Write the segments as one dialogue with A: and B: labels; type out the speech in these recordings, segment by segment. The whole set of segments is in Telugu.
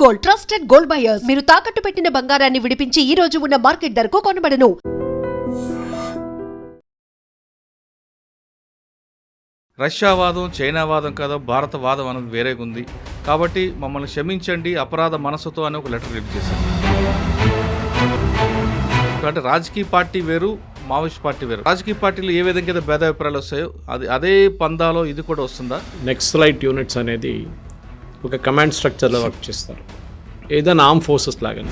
A: Gold, trusted gold buyers. మీరు తాకట్టు పెట్టిన బంగారాన్ని విడిపించి ఈ రోజు ఉన్న మార్కెట్ ధరకు కొనబడను.
B: రష్యా వాదం, చైనా వాదం కాదు, భారత వాదం అనేది వేరేగా ఉంది. కాబట్టి మమ్మల్ని క్షమించండి అపరాధ మనసుతో అని ఒక లెటర్ రిలీజ్ చేశారు. అంటే రాజకీయ పార్టీ వేరు, మావోయిస్ట్ పార్టీ వేరు. రాజకీయ పార్టీలు ఏ విధంగా అయితే భేదాభిప్రాయాలు వస్తాయో అదే పందాలో ఇది కూడా వస్తుందా?
C: నెక్సలైట్ యూనిట్స్ అనేది ఒక కమాండ్ స్ట్రక్చర్లో వర్క్ చేస్తారు, ఏదైనా ఆర్మ్ ఫోర్సెస్ లాగానే.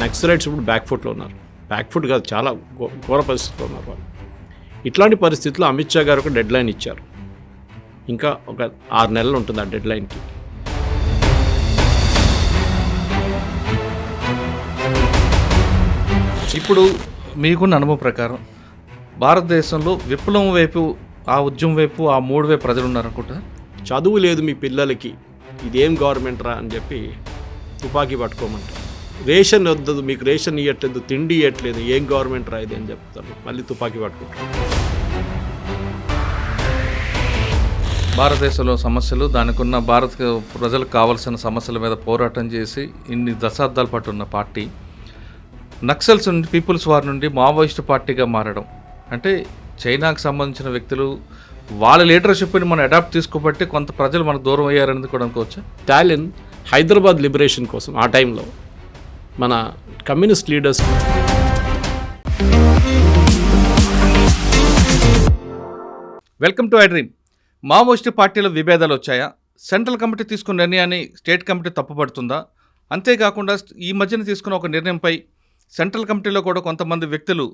C: నక్సలైట్స్ ఇప్పుడు బ్యాక్ ఫుట్లో ఉన్నారు. బ్యాక్ ఫుట్ కాదు, చాలా ఘోర పరిస్థితిలో ఉన్నారు వాళ్ళు. ఇట్లాంటి పరిస్థితుల్లో అమిత్ షా గారు ఒక డెడ్ లైన్ ఇచ్చారు. ఇంకా ఒక 6 నెలలు ఉంటుంది ఆ డెడ్ లైన్కి.
B: ఇప్పుడు మీకున్న అనుభవం ప్రకారం భారతదేశంలో విప్లవం వైపు, ఆ ఉద్యమం వైపు, ఆ 3 వైపు ప్రజలు ఉన్నారనుకుంటా.
C: చదువు లేదు మీ పిల్లలకి, ఇదేం గవర్నమెంట్ రా అని చెప్పి తుపాకీ పట్టుకోమంటారు. రేషన్ వద్దదు, మీకు రేషన్ ఇవ్వట్లేదు, తిండి ఇవ్వట్లేదు, ఏం గవర్నమెంట్ రా ఇది అని చెప్తారు. మళ్ళీ తుపాకీ పట్టుకుంటారు.
B: భారతదేశంలో సమస్యలు, దానికి ఉన్న భారత ప్రజలకు కావాల్సిన సమస్యల మీద పోరాటం చేసి ఇన్ని దశాబ్దాల పాటు ఉన్న పార్టీ నక్సల్స్ నుండి, పీపుల్స్ వార్ నుండి మావోయిస్ట్ పార్టీగా మారడం అంటే చైనాకు సంబంధించిన వ్యక్తులు వాళ్ళ లీడర్షిప్ని మనం అడాప్ట్ తీసుకోబట్టి కొంత ప్రజలు మనకు దూరం అయ్యారనేది కూడా అనుకోవచ్చు.
C: స్టాలిన్ హైదరాబాద్ లిబరేషన్ కోసం ఆ టైంలో మన communist leaders
B: welcome to I dream. Maoist పార్టీల విభేదాలు వచ్చాయా? సెంట్రల్ కమిటీ తీసుకున్న నిర్ణయాన్ని స్టేట్ కమిటీ తప్పుపడుతుందా? అంతేకాకుండా ఈ మధ్యన తీసుకున్న ఒక నిర్ణయంపై సెంట్రల్ కమిటీలో కూడా కొంతమంది వ్యక్తులు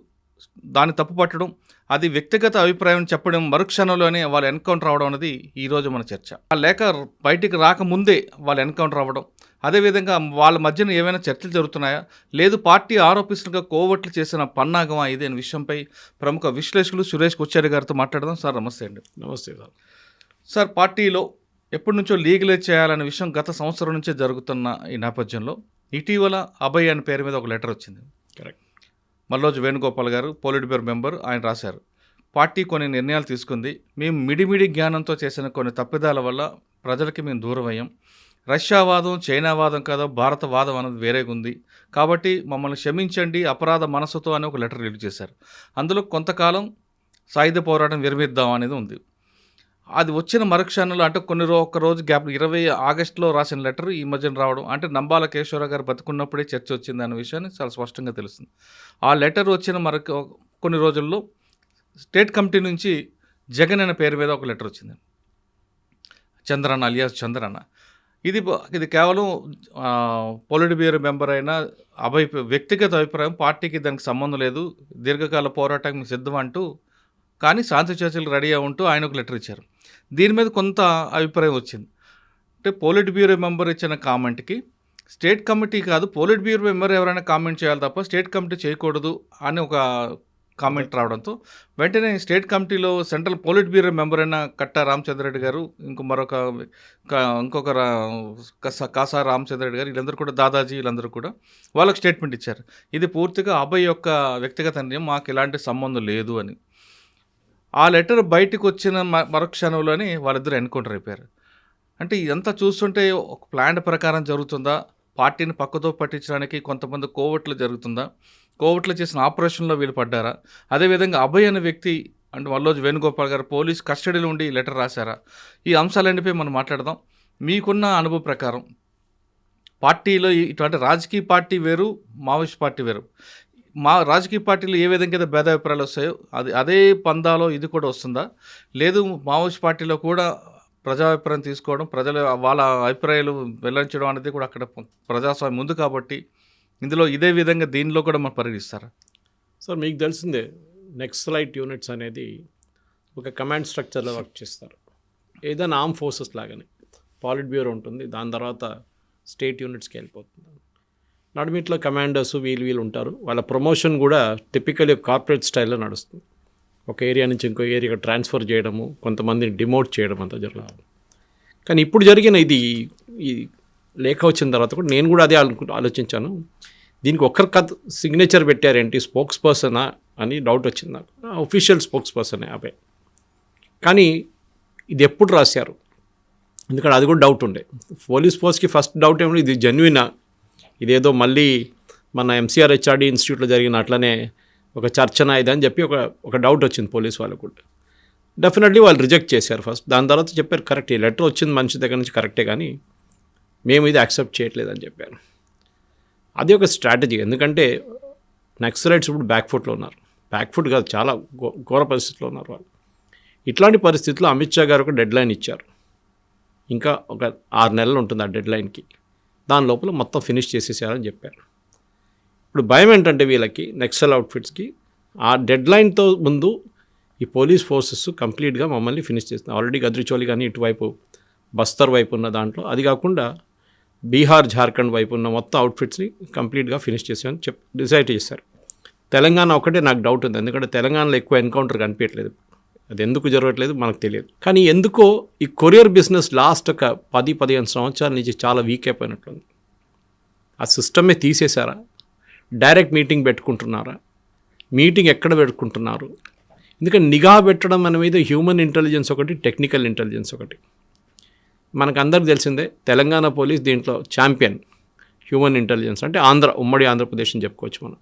B: దాన్ని తప్పుపట్టడం, అది వ్యక్తిగత అభిప్రాయం చెప్పడం, మరుక్షణంలోనే వాళ్ళు ఎన్కౌంటర్ అవ్వడం అనేది ఈరోజు మన చర్చ. ఆ లేఖ బయటికి రాకముందే వాళ్ళు ఎన్కౌంటర్ అవ్వడం, అదేవిధంగా వాళ్ళ మధ్యన ఏమైనా చర్చలు జరుగుతున్నాయా, లేదు పార్టీ ఆరోపిస్తులుగా కోవట్లు చేసిన పన్నాగమా ఇది అనే విషయంపై ప్రముఖ విశ్లేషకులు సురేష్ కొచ్చారి గారితో మాట్లాడదాం. సార్ నమస్తే అండి.
C: నమస్తే సార్.
B: సార్, పార్టీలో ఎప్పటి నుంచో లీగలైజ్ చేయాలనే విషయం గత సంవత్సరం నుంచే జరుగుతున్న ఈ నేపథ్యంలో ఇటీవల అభయ్ అనే పేరు మీద ఒక లెటర్ వచ్చింది.
C: కరెక్ట్.
B: మల్లోజు వేణుగోపాల్ గారు, పొలిట్ బ్యూరో మెంబర్, ఆయన రాశారు. పార్టీ కొన్ని నిర్ణయాలు తీసుకుంది, మేము మిడిమిడి జ్ఞానంతో చేసిన కొన్ని తప్పిదాల వల్ల ప్రజలకి మేము దూరం అయ్యాం. రష్యా వాదం, చైనా వాదం కాదు, భారత వాదం అనేది వేరేగా ఉంది. కాబట్టి మమ్మల్ని క్షమించండి అపరాధ మనసుతో అని ఒక లెటర్ రిలీజ్ చేశారు. అందులో కొంతకాలం సాయుధ పోరాటం విరమిద్దాం అనేది ఉంది. అది వచ్చిన మరుక్షణంలో అంటే ఒక రోజు గ్యాప్, 20 ఆగస్టులో రాసిన లెటర్ ఈ మధ్యన రావడం, అంటే నంబాల కేశవరావు గారు బతుకున్నప్పుడే చర్చ వచ్చింది అనే విషయాన్ని చాలా స్పష్టంగా తెలుస్తుంది. ఆ లెటర్ వచ్చిన కొన్ని రోజుల్లో స్టేట్ కమిటీ నుంచి జగన్ అనే పేరు మీద ఒక లెటర్ వచ్చింది. చంద్రన్న అలియాస్ చంద్రన్న. ఇది కేవలం పొలిట్ బ్యూరో మెంబర్ అయిన అభయ్ వ్యక్తిగత అభిప్రాయం, పార్టీకి దానికి సంబంధం లేదు, దీర్ఘకాల పోరాటానికి సిద్ధం అంటూ, కానీ శాంతి చర్చలు రెడీగా ఉంటూ ఆయన ఒక లెటర్ ఇచ్చారు. దీని మీద కొంత అభిప్రాయం వచ్చింది. అంటే పొలిట్ బ్యూరో మెంబర్ ఇచ్చిన కామెంట్కి స్టేట్ కమిటీ కాదు, పొలిట్ బ్యూరో మెంబర్ ఎవరైనా కామెంట్ చేయాలి తప్ప స్టేట్ కమిటీ చేయకూడదు అని ఒక కామెంట్ రావడంతో వెంటనే స్టేట్ కమిటీలో సెంట్రల్ పొలిట్ బ్యూరో మెంబర్ అయిన కట్టా రామచంద్రరెడ్డి గారు, ఇంకొక కాసా రామచంద్రరెడ్డి గారు, వీళ్ళందరూ కూడా, దాదాజీ, వీళ్ళందరూ కూడా వాళ్ళకి స్టేట్మెంట్ ఇచ్చారు. ఇది పూర్తిగా అభయ్ యొక్క వ్యక్తిగత నిర్ణయం, మాకు ఎలాంటి సంబంధం లేదు అని. ఆ లెటర్ బయటకు వచ్చిన మరుక్షణంలోనే వాళ్ళిద్దరు ఎన్కౌంటర్ అయిపోయారు. అంటే ఇదంతా చూస్తుంటే ఒక ప్లాన్ ప్రకారం జరుగుతుందా, పార్టీని పక్కతో పట్టించడానికి కొంతమంది కోవట్లు జరుగుతుందా, కోవట్లు చేసిన ఆపరేషన్లో వీళ్ళు పడ్డారా, అదేవిధంగా అభయ్ అనే వ్యక్తి అంటే మల్లోజు వేణుగోపాల్ గారు పోలీస్ కస్టడీలో ఉండి లెటర్ రాశారా, ఈ అంశాలన్నిపై మనం మాట్లాడదాం. మీకున్న అనుభవం ప్రకారం పార్టీలో ఇటువంటి రాజకీయ పార్టీ వేరు, మావోయిస్ట్ పార్టీ వేరు. రాజకీయ పార్టీలు ఏ విధంగా అయితే భేదాభిప్రాయాలు వస్తాయో అదే పందాలో ఇది కూడా వస్తుందా, లేదు మావోయిస్ట్ పార్టీలో కూడా ప్రజాభిప్రాయం తీసుకోవడం, ప్రజల వాళ్ళ అభిప్రాయాలు వెల్లడించడం అనేది కూడా అక్కడ ప్రజాస్వామ్యం ఉంది కాబట్టి ఇందులో ఇదే విధంగా దీనిలో కూడా మనం పరిగణిస్తారా?
C: సార్, మీకు తెలిసిందే నెక్సలైట్ యూనిట్స్ అనేది ఒక కమాండ్ స్ట్రక్చర్లో వర్క్ చేస్తారు, ఏదైనా ఆర్మ్ ఫోర్సెస్ లాగానే. పాలిట్ బ్యూరో ఉంటుంది, దాని తర్వాత స్టేట్ యూనిట్స్కి వెళ్ళిపోతుంది. నడుమిట్లో కమాండర్స్ వీళ్ళు ఉంటారు. వాళ్ళ ప్రమోషన్ కూడా టిపికల్ కార్పొరేట్ స్టైల్లో నడుస్తుంది. ఒక ఏరియా నుంచి ఇంకో ఏరియాకి ట్రాన్స్ఫర్ చేయడము, కొంతమందిని డిమోట్ చేయడం అంతా జరుగుతుంది. కానీ ఇప్పుడు జరిగిన ఈ లేఖ వచ్చిన తర్వాత కూడా నేను కూడా అదే ఆలోచించాను. దీనికి ఒక్కరి సిగ్నేచర్ పెట్టారేంటి, స్పోక్స్ పర్సనా అని డౌట్ వచ్చింది నాకు. అఫీషియల్ స్పోక్స్ పర్సనే అబ్బాయి. కానీ ఇది ఎప్పుడు రాశారు, ఎందుకంటే అది కూడా డౌట్ ఉండే. పోలీస్ ఫోర్స్కి ఫస్ట్ డౌట్ ఏమిటి, ఇది జెన్యునా, ఇదేదో మళ్ళీ మన ఎంసీఆర్ హెచ్ఆర్డీ ఇన్స్టిట్యూట్లో జరిగిన అట్లనే ఒక చర్చన ఇదని చెప్పి ఒక డౌట్ వచ్చింది పోలీస్ వాళ్ళకు కూడా. డెఫినెట్లీ వాళ్ళు రిజెక్ట్ చేశారు ఫస్ట్. దాని తర్వాత చెప్పారు కరెక్ట్, ఈ లెటర్ వచ్చింది మనిషి దగ్గర నుంచి కరెక్టే, కానీ మేము ఇది యాక్సెప్ట్ చేయట్లేదని చెప్పారు. అది ఒక స్ట్రాటజీ. ఎందుకంటే నక్సలైట్స్ ఇప్పుడు బ్యాక్ఫుట్లో ఉన్నారు. బ్యాక్ఫుట్ కాదు, చాలా ఘోర పరిస్థితిలో ఉన్నారు వాళ్ళు. ఇట్లాంటి పరిస్థితుల్లో అమిత్ షా గారు ఒక డెడ్ లైన్ ఇచ్చారు. ఇంకా ఒక 6 నెలలు ఉంటుంది ఆ డెడ్ లైన్కి. దాని లోపల మొత్తం ఫినిష్ చేసేసారని చెప్పారు. ఇప్పుడు భయం ఏంటంటే వీళ్ళకి నక్సల్ అవుట్ఫిట్స్కి ఆ డెడ్ లైన్తో ముందు ఈ పోలీస్ ఫోర్సెస్ కంప్లీట్గా మమ్మల్ని ఫినిష్ చేస్తుంది. ఆల్రెడీ గద్రిచౌలి కానీ ఇటువైపు బస్తర్ వైపు ఉన్న దాంట్లో, అది కాకుండా బీహార్ జార్ఖండ్ వైపు ఉన్న మొత్తం అవుట్ఫిట్స్ని కంప్లీట్గా ఫినిష్ చేసామని డిసైడ్ చేశారు. తెలంగాణ ఒకటే నాకు డౌట్ ఉంది, ఎందుకంటే తెలంగాణలో ఎక్కువ ఎన్కౌంటర్ కనిపించట్లేదు. అది ఎందుకు జరగట్లేదు మనకు తెలియదు. కానీ ఎందుకో ఈ కొరియర్ బిజినెస్ లాస్ట్ ఒక 10-15 సంవత్సరాల నుంచి చాలా వీక్ అయిపోయినట్లుంది. ఆ సిస్టమే తీసేశారా, డైరెక్ట్ మీటింగ్ పెట్టుకుంటున్నారా, మీటింగ్ ఎక్కడ పెట్టుకుంటున్నారు? ఎందుకంటే నిఘా పెట్టడం మన మీద హ్యూమన్ ఇంటెలిజెన్స్ ఒకటి, టెక్నికల్ ఇంటెలిజెన్స్ ఒకటి. మనకు అందరికి తెలిసిందే తెలంగాణ పోలీస్ దీంట్లో ఛాంపియన్ హ్యూమన్ ఇంటెలిజెన్స్. అంటే ఉమ్మడి ఆంధ్రప్రదేశ్ అని చెప్పుకోవచ్చు మనం.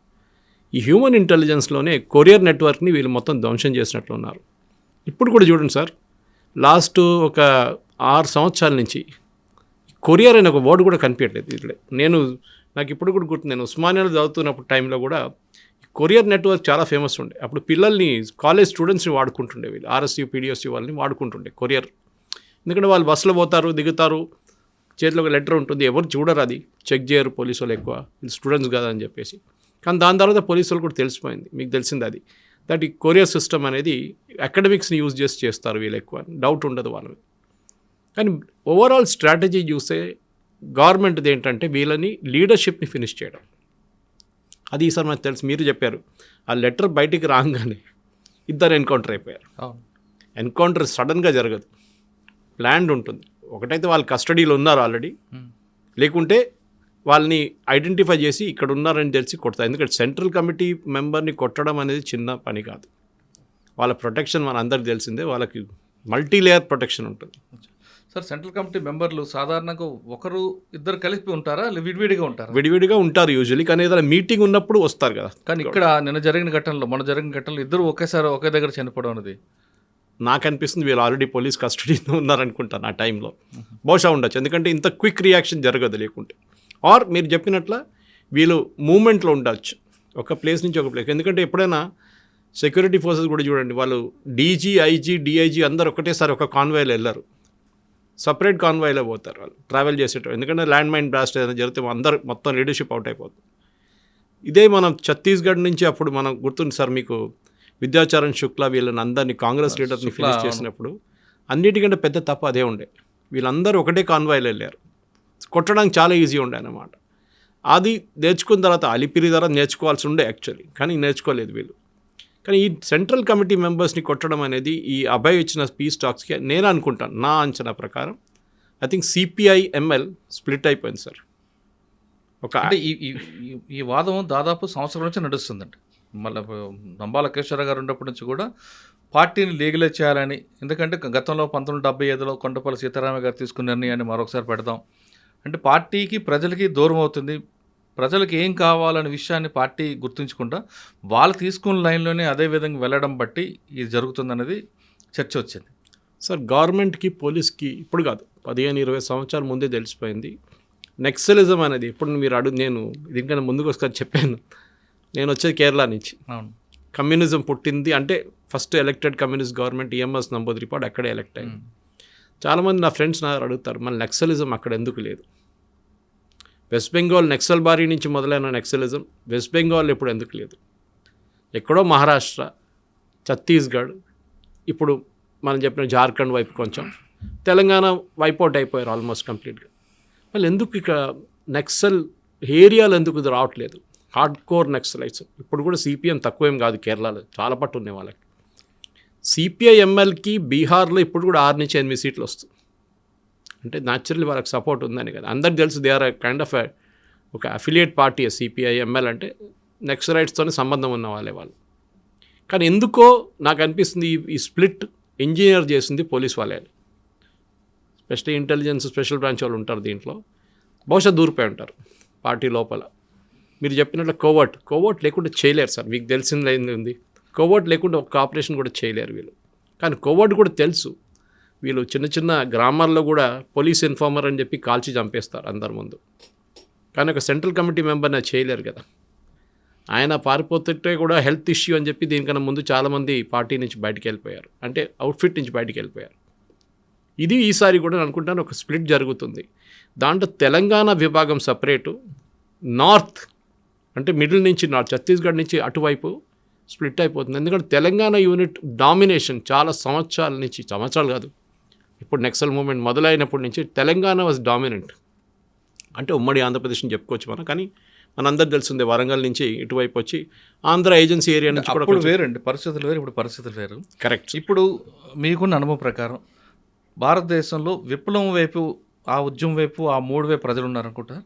C: ఈ హ్యూమన్ ఇంటెలిజెన్స్లోనే కొరియర్ నెట్వర్క్ని వీళ్ళు మొత్తం ధ్వంసం చేసినట్లు ఉన్నారు. ఇప్పుడు కూడా చూడండి సార్, లాస్ట్ ఒక 6 సంవత్సరాల నుంచి కొరియర్ అనే ఒక వర్డ్ కూడా కనిపించట్లేదు ఇట్లే. నాకు ఇప్పుడు కూడా గుర్తు, నేను ఉస్మానియాలో చదువుతున్నప్పుడు టైంలో కూడా కొరియర్ నెట్వర్క్ చాలా ఫేమస్ ఉండే. అప్పుడు పిల్లల్ని, కాలేజ్ స్టూడెంట్స్ని వాడుకుంటుండే వీళ్ళు, ఆర్ఎస్యూ పీడిఎస్యూ వాళ్ళని వాడుకుంటుండే కొరియర్. ఎందుకంటే వాళ్ళు బస్సులో పోతారు, దిగుతారు, చేతిలో ఒక లెటర్ ఉంటుంది, ఎవరు చూడరు, అది చెక్ చేయరు పోలీసు వాళ్ళు ఎక్కువ, వీళ్ళు స్టూడెంట్స్ కాదని చెప్పేసి. కానీ దాని తర్వాత పోలీసు వాళ్ళు కూడా తెలిసిపోయింది, మీకు తెలిసింది అది, దట్ ఈ కొరియర్ సిస్టమ్ అనేది అకాడమిక్స్ని యూజ్ చేస్తారు వీళ్ళు ఎక్కువ, డౌట్ ఉండదు వాళ్ళని. కానీ ఓవరాల్ స్ట్రాటజీ చూస్తే గవర్నమెంట్ది ఏంటంటే వీళ్ళని లీడర్షిప్ని ఫినిష్ చేయడం. అది ఈసారి మనకు తెలుసు, మీరు చెప్పారు ఆ లెటర్ బయటికి రాగానే 2 ఎన్కౌంటర్ అయిపోయారు. ఎన్కౌంటర్ సడన్గా జరగదు, ప్లాన్డ్ ఉంటుంది. ఒకటైతే వాళ్ళు కస్టడీలో ఉన్నారు ఆల్రెడీ, లేకుంటే వాళ్ళని ఐడెంటిఫై చేసి ఇక్కడ ఉన్నారని తెలిసి కొడతారు. ఎందుకంటే సెంట్రల్ కమిటీ మెంబర్ని కొట్టడం అనేది చిన్న పని కాదు. వాళ్ళ ప్రొటెక్షన్ మన అందరికి తెలిసిందే, వాళ్ళకి మల్టీ లేయర్ ప్రొటెక్షన్ ఉంటుంది.
B: సార్, సెంట్రల్ కమిటీ మెంబర్లు సాధారణంగా 1-2 కలిపి ఉంటారా, విడివిడిగా ఉంటారా?
C: విడివిడిగా ఉంటారు యూజువల్లీ, కానీ ఏదైనా మీటింగ్ ఉన్నప్పుడు వస్తారు కదా.
B: కానీ ఇక్కడ మొన్న జరిగిన ఘటనలో ఇద్దరు ఒకే దగ్గర చనిపోవడం అనేది
C: నాకు అనిపిస్తుంది వీళ్ళు ఆల్రెడీ పోలీస్ కస్టడీలో ఉన్నారనుకుంటాను ఆ టైంలో. బహుశా ఉండొచ్చు, ఎందుకంటే ఇంత క్విక్ రియాక్షన్ జరగదు లేకుంటే. ఆర్ మీరు చెప్పినట్ల వీళ్ళు మూమెంట్లో ఉండొచ్చు ఒక ప్లేస్ నుంచి ఒక ప్లేస్. ఎందుకంటే ఎప్పుడైనా సెక్యూరిటీ ఫోర్సెస్ కూడా చూడండి, వాళ్ళు డీజీ, ఐజీ, డిఐజీ అందరు ఒకటేసారి ఒక కాన్వాయ్లో వెళ్ళరు, సపరేట్ కాన్వాయ్లో పోతారు వాళ్ళు ట్రావెల్ చేసేటప్పుడు. ఎందుకంటే ల్యాండ్ మైన్ బ్లాస్ట్ ఏదైనా జరిగితే అందరు మొత్తం లీడర్షిప్ అవుట్ అయిపోతుంది. ఇదే మనం ఛత్తీస్గఢ్ నుంచి అప్పుడు మనం గుర్తుంది సార్ మీకు, విద్యాచరణ్ శుక్లా వీళ్ళని అందరినీ కాంగ్రెస్ లీడర్ని ఫినిష్ చేసినప్పుడు అన్నిటికంటే పెద్ద తప్పు అదే ఉండే. వీళ్ళందరూ ఒకటే కాన్వాయ్లో వెళ్ళారు, కొట్టడానికి చాలా ఈజీ ఉండే అన్నమాట. అది నేర్చుకున్న తర్వాత అలిపిరి ద్వారా నేర్చుకోవాల్సి ఉండే యాక్చువల్లీ, కానీ నేర్చుకోలేదు వీళ్ళు. కానీ ఈ సెంట్రల్ కమిటీ మెంబర్స్ని కొట్టడం అనేది ఈ అభయ్ ఇచ్చిన పీస్ టాక్స్కి నేను అనుకుంటాను, నా అంచనా ప్రకారం ఐ థింక్ సిపిఐ-ఎంఎల్ స్ప్లిట్ అయిపోయింది సార్.
B: అంటే ఈ వాదం దాదాపు సంవత్సరం నుంచి నడుస్తుందండి. మళ్ళీ నంబాల కేశవరావు గారు ఉన్నప్పటి నుంచి కూడా పార్టీని లీగలైజ్ చేయాలని, ఎందుకంటే గతంలో 1975లో కొండపల్లి సీతారామయ్య గారు తీసుకున్న నిర్ణయాన్ని మరొకసారి పెడదాం అంటే పార్టీకి ప్రజలకి దూరం అవుతుంది, ప్రజలకు ఏం కావాలనే విషయాన్ని పార్టీ గుర్తుంచకుండా వాళ్ళు తీసుకున్న లైన్లోనే అదే విధంగా వెళ్ళడం బట్టి ఇది జరుగుతుందనేది చర్చ వచ్చింది.
C: సార్, గవర్నమెంట్కి పోలీస్కి ఇప్పుడు కాదు 15-20 సంవత్సరాల ముందే తెలిసిపోయింది నక్సలిజం అనేది. ఇప్పుడు మీరు నేను దీనికన్నా ముందుకు ఒకసారి చెప్పాను, నేను వచ్చేది కేరళ నుంచి.
B: అవును,
C: కమ్యూనిజం పుట్టింది అంటే first elected communist government EMS Namboodiripad అక్కడే ఎలక్ట్ అయింది. చాలామంది నా ఫ్రెండ్స్ నా అడుగుతారు, మళ్ళీ నక్సలిజం అక్కడ ఎందుకు లేదు? వెస్ట్ బెంగాల్ నక్సల్ బారీ నుంచి మొదలైన నక్సలిజం వెస్ట్ బెంగాల్ ఇప్పుడు ఎందుకు లేదు? ఎక్కడో మహారాష్ట్ర, ఛత్తీస్గఢ్, ఇప్పుడు మనం చెప్పిన జార్ఖండ్ వైపు కొంచెం, తెలంగాణ వైపౌట్ అయిపోయారు ఆల్మోస్ట్ కంప్లీట్గా. మళ్ళీ ఎందుకు ఇక నక్సల్ ఏరియాలు ఎందుకు ఇది రావట్లేదు? హార్డ్ కోర్ నక్సలైట్స్ ఇప్పుడు కూడా సిపిఎం తక్కువేం కాదు, కేరళలో చాలా పట్టు ఉన్నాయి వాళ్ళకి. సిపిఐ-ఎంఎల్కి బీహార్లో ఇప్పుడు కూడా 6-8 సీట్లు వస్తుంది. అంటే న్యాచురల్లీ వాళ్ళకి సపోర్ట్ ఉందని కదా, అందరికి తెలుసు. దే ఆర్ కైండ్ ఆఫ్ ఒక అఫిలియేట్ పార్టీ సిపిఐ-ఎంఎల్ అంటే నక్సలైట్స్తోనే సంబంధం ఉన్న వాళ్ళు. కానీ ఎందుకో నాకు అనిపిస్తుంది ఈ స్ప్లిట్ ఇంజనీర్ చేసింది పోలీస్ వాళ్ళే. స్పెషల్లీ ఇంటెలిజెన్స్ స్పెషల్ బ్రాంచ్ వాళ్ళు ఉంటారు దీంట్లో, బహుశా దూరిపోయి ఉంటారు పార్టీ లోపల. మీరు చెప్పినట్లు కోవర్ట్ లేకుండా చేయలేరు సార్. మీకు తెలిసింది ఉంది, కోవర్ట్ లేకుండా ఒక ఆపరేషన్ కూడా చేయలేరు వీళ్ళు. కానీ కోవర్ట్ కూడా తెలుసు, వీళ్ళు చిన్న చిన్న గ్రామాల్లో కూడా పోలీస్ ఇన్ఫార్మర్ అని చెప్పి కాల్చి చంపేస్తారు అందరి ముందు. కానీ ఒక సెంట్రల్ కమిటీ మెంబర్ని చేయలేరు కదా. ఆయన పారిపోతుంటే కూడా హెల్త్ ఇష్యూ అని చెప్పి దీనికన్నా ముందు చాలామంది పార్టీ నుంచి బయటికి వెళ్ళిపోయారు, అంటే అవుట్ఫిట్ నుంచి బయటికి వెళ్ళిపోయారు. ఇది ఈసారి కూడా నేను అనుకుంటాను ఒక స్ప్లిట్ జరుగుతుంది. దాంట్లో తెలంగాణ విభాగం సపరేటు, నార్త్ అంటే మిడిల్ నుంచి నార్త్ ఛత్తీస్గఢ్ నుంచి అటువైపు స్ప్లిట్ అయిపోతుంది. ఎందుకంటే తెలంగాణ యూనిట్ డామినేషన్ చాలా సంవత్సరాలు కాదు, ఇప్పుడు నక్సల్ మూమెంట్ మొదలైనప్పటి నుంచి తెలంగాణ వాజ్ డామినెంట్. అంటే ఉమ్మడి ఆంధ్రప్రదేశ్ని చెప్పుకోవచ్చు మనం. కానీ మనందరూ తెలిసిందే వరంగల్ నుంచి ఇటువైపు వచ్చి ఆంధ్ర ఏజెన్సీ ఏరియా నుంచి కూడా
B: వేరండి పరిస్థితులు వేరు, ఇప్పుడు పరిస్థితులు వేరు.
C: కరెక్ట్.
B: ఇప్పుడు మీకున్న అనుభవం ప్రకారం భారతదేశంలో విప్లవం వైపు, ఆ ఉద్యమం వైపు, ఆ మూడు వైపు ప్రజలు ఉన్నారనుకుంటా.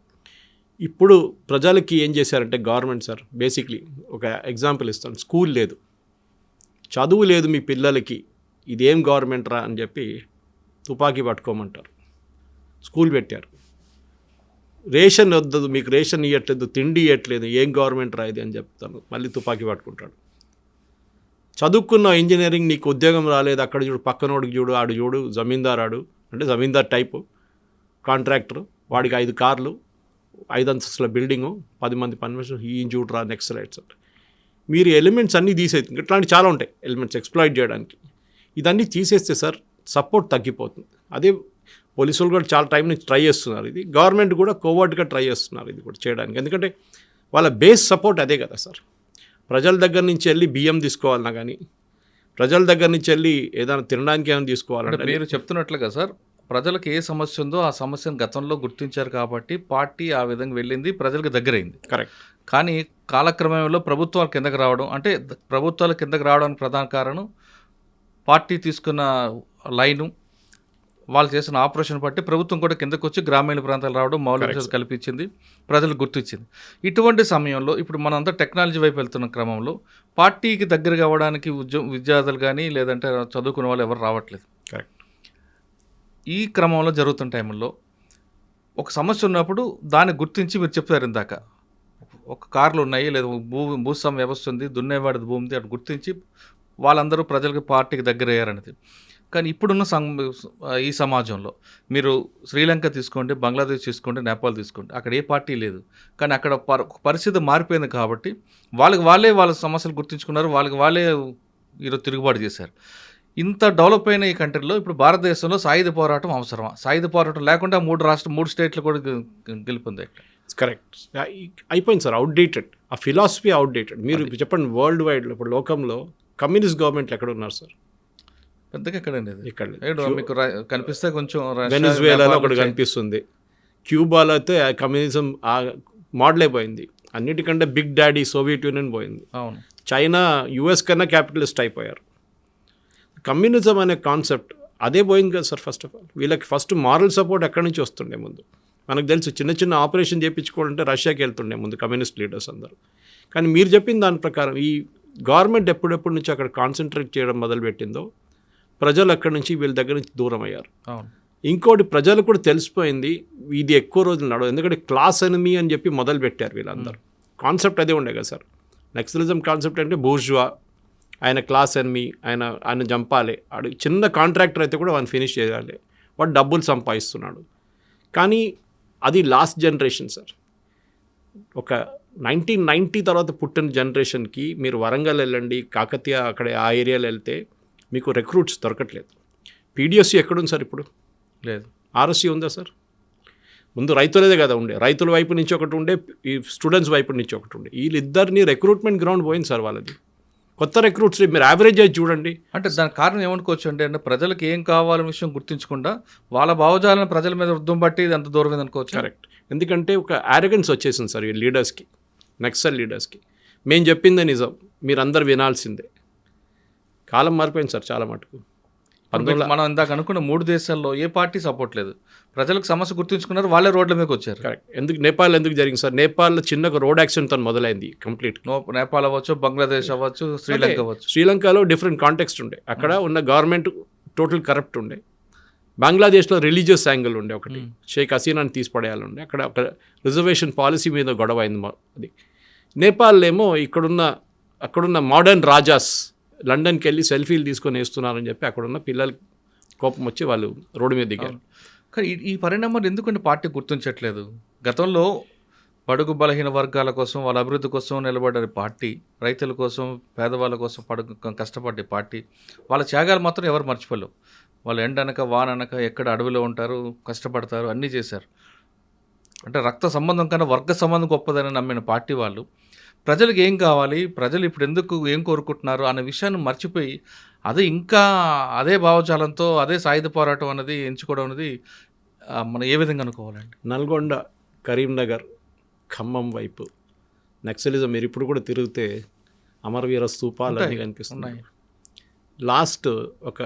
C: ఇప్పుడు ప్రజలకి ఏం చేశారంటే గవర్నమెంట్ సార్, బేసిక్లీ ఒక ఎగ్జాంపుల్ ఇస్తాను. స్కూల్ లేదు, చదువు లేదు మీ పిల్లలకి, ఇదేం గవర్నమెంట్ రా అని చెప్పి తుపాకీ పట్టుకోమంటారు. స్కూల్ పెట్టారు. రేషన్ వద్దదు, మీకు రేషన్ ఇవ్వట్లేదు, తిండి ఇవ్వట్లేదు, ఏం గవర్నమెంట్ రా ఇది అని చెప్తాను, మళ్ళీ తుపాకీ పట్టుకుంటాడు. చదువుకున్న ఇంజనీరింగ్, నీకు ఉద్యోగం రాలేదు, అక్కడ చూడు, పక్కనోడికి చూడు, ఆడు చూడు, జమీందార్ ఆడు, అంటే జమీందార్ టైపు కాంట్రాక్టర్, వాడికి 5 కార్లు, 5 అంతస్తుల బిల్డింగు, 10 మంది పనిమనుషులు, ఈ చూడరా నెక్స్ట్ లైట్స్ అంటే. మీరు ఎలిమెంట్స్ అన్నీ తీసేస్తుంది. ఇట్లాంటి చాలా ఉంటాయి ఎలిమెంట్స్ ఎక్స్ప్లాయిట్ చేయడానికి. ఇదన్నీ తీసేస్తే సార్ సపోర్ట్ తగ్గిపోతుంది. అదే పోలీసులు కూడా చాలా టైం నుంచి ట్రై చేస్తున్నారు. ఇది గవర్నమెంట్ కూడా కోవర్ట్గా ట్రై చేస్తున్నారు ఇది కూడా చేయడానికి. ఎందుకంటే వాళ్ళ బేస్ సపోర్ట్ అదే కదా సార్. ప్రజల దగ్గర నుంచి వెళ్ళి బియ్యం తీసుకోవాలన్నా కానీ, ప్రజల దగ్గర నుంచి వెళ్ళి ఏదైనా తినడానికి ఏమైనా తీసుకోవాలంటే,
B: మీరు చెప్తున్నట్లుగా సార్ ప్రజలకు ఏ సమస్య ఉందో ఆ సమస్యను గతంలో గుర్తించారు కాబట్టి పార్టీ ఆ విధంగా వెళ్ళింది, ప్రజలకు దగ్గరైంది.
C: కరెక్ట్.
B: కానీ కాలక్రమంలో ప్రభుత్వాలు కిందకి రావడం, అంటే ప్రభుత్వాలు కిందకి రావడానికి ప్రధాన కారణం పార్టీ తీసుకున్న లైను, వాళ్ళు చేసిన ఆపరేషన్ బట్టి ప్రభుత్వం కూడా కిందకు వచ్చి గ్రామీణ ప్రాంతాలు రావడం, మౌలిక వసతులు కల్పించింది, ప్రజలు గుర్తించింది. ఇటువంటి సమయంలో ఇప్పుడు మనంతా టెక్నాలజీ వైపు వెళ్తున్న క్రమంలో పార్టీకి దగ్గరగా అవ్వడానికి విద్యార్థులు కానీ లేదంటే చదువుకునే వాళ్ళు ఎవరు రావట్లేదు.
C: కరెక్ట్.
B: ఈ క్రమంలో జరుగుతున్న టైంలో ఒక సమస్య ఉన్నప్పుడు దాన్ని గుర్తించి, మీరు చెప్పారు ఇందాక, ఒక కార్లు ఉన్నాయి లేదా భూస్వామ్య వ్యవస్థ ఉంది, దున్నేవాడి భూమి ఉంది, అటు గుర్తించి వాళ్ళందరూ ప్రజలకు పార్టీకి దగ్గర అయ్యారనేది. కానీ ఇప్పుడున్న ఈ సమాజంలో మీరు శ్రీలంక తీసుకోండి, బంగ్లాదేశ్ తీసుకోండి, నేపాల్ తీసుకోండి, అక్కడ ఏ పార్టీ లేదు. కానీ అక్కడ పరిస్థితి మారిపోయింది కాబట్టి వాళ్ళే వాళ్ళ సమస్యలు గుర్తించుకున్నారు, వాళ్ళే ఈరోజు తిరుగుబాటు చేశారు. ఇంత డెవలప్ అయిన ఈ కంట్రీలో ఇప్పుడు భారతదేశంలో సాయుధ పోరాటం అవసరమా? సాయుధ పోరాటం లేకుండా 3 స్టేట్లు కూడా గెలుపొంది.
C: కరెక్ట్. అయిపోయింది సార్, అవుట్డేటెడ్. ఆ ఫిలాసఫీ అవుట్డేటెడ్. మీరు చెప్పండి, వరల్డ్ వైడ్లో ఇప్పుడు లోకంలో కమ్యూనిస్ట్ గవర్నమెంట్లు ఎక్కడ ఉన్నారు సార్?
B: పెద్దగా ఎక్కడండి అది?
C: ఇక్కడ
B: మీకు కనిపిస్తే కొంచెం
C: వెనిజువేలాలో ఒకటి కనిపిస్తుంది. క్యూబాలో అయితే కమ్యూనిజం మోడల్ అయిపోయింది. అన్నిటికంటే బిగ్ డాడీ సోవియట్ యూనియన్ పోయింది.
B: అవును.
C: చైనా యుఎస్ కన్నా క్యాపిటలిస్ట్ అయిపోయారు. కమ్యూనిజం అనే కాన్సెప్ట్ అదే పోయింది కదా సార్. ఫస్ట్ ఆఫ్ ఆల్ వీళ్ళకి ఫస్ట్ మారల్ సపోర్ట్ ఎక్కడి నుంచి వస్తుండే ముందు మనకు తెలుసు. చిన్న ఆపరేషన్ చేయించుకోవాలంటే రష్యాకి వెళ్తుండే ముందు కమ్యూనిస్ట్ లీడర్స్ అందరూ. కానీ మీరు చెప్పిన దాని ప్రకారం ఈ గవర్నమెంట్ ఎప్పుడెప్పటి నుంచి అక్కడ కాన్సన్ట్రేట్ చేయడం మొదలుపెట్టిందో ప్రజలు అక్కడి నుంచి వీళ్ళ దగ్గర నుంచి దూరం అయ్యారు. ఇంకోటి ప్రజలు కూడా తెలిసిపోయింది ఇది ఎక్కువ రోజులు నడవదు. ఎందుకంటే క్లాస్ ఎనిమీ అని చెప్పి మొదలు పెట్టారు వీళ్ళందరూ. కాన్సెప్ట్ అదే ఉండే కదా సార్. నక్సలిజం కాన్సెప్ట్ అంటే బూర్జువా, ఆయన క్లాస్ ఎనిమీ, ఆయన చంపాలి, ఆడు చిన్న కాంట్రాక్టర్ అయితే కూడా వాడిని ఫినిష్ చేయాలి, వాడు డబ్బులు సంపాదిస్తున్నాడు. కానీ అది లాస్ట్ జనరేషన్ సార్. ఒక 1990 తర్వాత పుట్టిన జనరేషన్కి మీరు వరంగల్ వెళ్ళండి, కాకతీయ అక్కడ ఆ ఏరియాలో వెళ్తే మీకు రిక్రూట్స్ దొరకట్లేదు. పీడిఎస్సీ ఎక్కడుంది సార్? ఇప్పుడు
B: లేదు.
C: ఆర్ఎస్సీ ఉందా సార్? ముందు రైతులదే కదా ఉండే, రైతుల వైపు నుంచి ఒకటి ఉండే, ఈ స్టూడెంట్స్ వైపు నుంచి ఒకటి ఉండే. వీళ్ళిద్దరిని రిక్రూట్మెంట్ గ్రౌండ్ పోయింది సార్ వాళ్ళది. కొత్త రిక్రూట్స్ మీరు యావరేజ్ అయ్యి చూడండి. అంటే
B: దానికి కారణం ఏమనుకోవచ్చు అంటే ప్రజలకు ఏం కావాలనే విషయం గుర్తించకుండా వాళ్ళ భావజాలను ప్రజల మీద వృద్ధం బట్టి ఇది అంత దూరం అనుకోవచ్చు.
C: కరెక్ట్. ఎందుకంటే ఒక యారగెన్స్ వచ్చేసింది సార్ ఈ లీడర్స్కి, నక్సల్ లీడర్స్కి. మేము చెప్పిందే నిజం, మీరందరూ వినాల్సిందే. కాలం మారిపోయింది సార్ చాలా మటుకు.
B: మనం ఇందాక అనుకున్న 3 దేశాల్లో ఏ పార్టీ సపోర్ట్ లేదు, ప్రజలకు సమస్య గుర్తించుకున్నారు, వాళ్ళే రోడ్ల మీదకి వచ్చారు.
C: కరెక్ట్. నేపాల్ ఎందుకు జరిగింది సార్? నేపాల్లో చిన్న రోడ్ యాక్సిడెంట్తో మొదలైంది కంప్లీట్.
B: నేపాల్ అవ్వచ్చు, బంగ్లాదేశ్ అవ్వచ్చు, శ్రీలంక అవ్వచ్చు.
C: శ్రీలంకలో డిఫరెంట్ కాంటెక్స్ట్ ఉండే. అక్కడ ఉన్న గవర్నమెంట్ టోటల్ కరప్ట్ ఉండే. బంగ్లాదేశ్లో రిలీజియస్ యాంగిల్ ఉండే ఒకటి, షేక్ హసీనాని తీసి పడేయాలండి, అక్కడ ఒక రిజర్వేషన్ పాలసీ మీద గొడవ అయింది అది. నేపాల్ ఏమో అక్కడున్న మోడర్న్ రాజాస్ లండన్కి వెళ్ళి సెల్ఫీలు తీసుకొని వేస్తున్నారని చెప్పి అక్కడున్న పిల్లలు కోపం వచ్చి వాళ్ళు రోడ్డు మీద దిగారు.
B: కానీ ఈ పరిణామాలు ఎందుకంటే పార్టీ గుర్తించట్లేదు? గతంలో బడుగు బలహీన వర్గాల కోసం, వాళ్ళ అభివృద్ధి కోసం నిలబడ్డ పార్టీ, రైతుల కోసం, పేదవాళ్ళ కోసం కష్టపడ్డే పార్టీ, వాళ్ళ త్యాగాలు మాత్రం ఎవరు మర్చిపోలేవు. వాళ్ళు ఎండనక వాననక ఎక్కడ అడవిలో ఉంటారు, కష్టపడతారు, అన్నీ చేశారు. అంటే రక్త సంబంధం కన్నా వర్గ సంబంధం గొప్పదని నమ్మిన పార్టీ వాళ్ళు ప్రజలకు ఏం కావాలి, ప్రజలు ఇప్పుడు ఎందుకు ఏం కోరుకుంటున్నారు అనే విషయాన్ని మర్చిపోయి అదే భావజాలంతో అదే సాయుధ పోరాటం అనేది ఎంచుకోవడం అనేది మనం ఏ విధంగా అనుకోవాలండి?
C: నల్గొండ, కరీంనగర్, ఖమ్మం వైపు నక్సలిజం మీరు ఇప్పుడు కూడా తిరిగితే అమరవీర స్తూపాలు అన్నీ కనిపిస్తున్నాయి. లాస్ట్ ఒక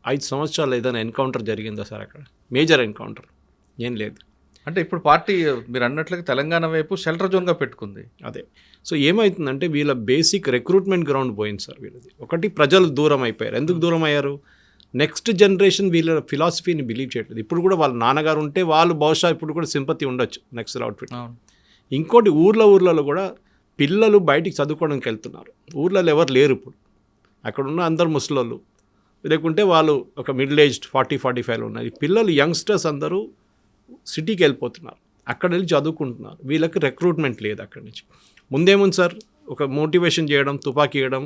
C: 5 సంవత్సరాలు ఏదైనా ఎన్కౌంటర్ జరిగిందా సార్ అక్కడ? మేజర్ ఎన్కౌంటర్ ఏం లేదు.
B: అంటే ఇప్పుడు పార్టీ మీరు అన్నట్లుగా తెలంగాణ వైపు షెల్టర్ జోన్గా పెట్టుకుంది.
C: అదే. సో ఏమవుతుందంటే వీళ్ళ బేసిక్ రిక్రూట్మెంట్ గ్రౌండ్ పోయింది సార్ వీళ్ళది. ఒకటి, ప్రజలు దూరం అయిపోయారు. ఎందుకు దూరం అయ్యారు? నెక్స్ట్ జనరేషన్ వీళ్ళ ఫిలాసఫీని బిలీవ్ చేయట్లేదు. ఇప్పుడు కూడా వాళ్ళ నాన్నగారు ఉంటే వాళ్ళు బహుశా ఇప్పుడు కూడా సింపతి ఉండొచ్చు నెక్స్ట్ అవుట్ఫిట్. ఇంకోటి, ఊర్లలో కూడా పిల్లలు బయటికి చదువుకోవడానికి వెళ్తున్నారు. ఊర్లలో ఎవరు లేరు ఇప్పుడు. అక్కడ ఉన్న అందరు ముసలోళ్ళు, లేకుంటే వాళ్ళు ఒక మిడిల్ ఏజ్డ్ 40-45 ఉన్నాయి. పిల్లలు యంగ్స్టర్స్ అందరూ సిటీకి వెళ్ళిపోతున్నారు, అక్కడ వెళ్ళి చదువుకుంటున్నారు. వీళ్ళకి రిక్రూట్మెంట్ లేదు అక్కడి నుంచి. ముందేముంది సార్, ఒక మోటివేషన్ చేయడం, తుపాకీ వేయడం,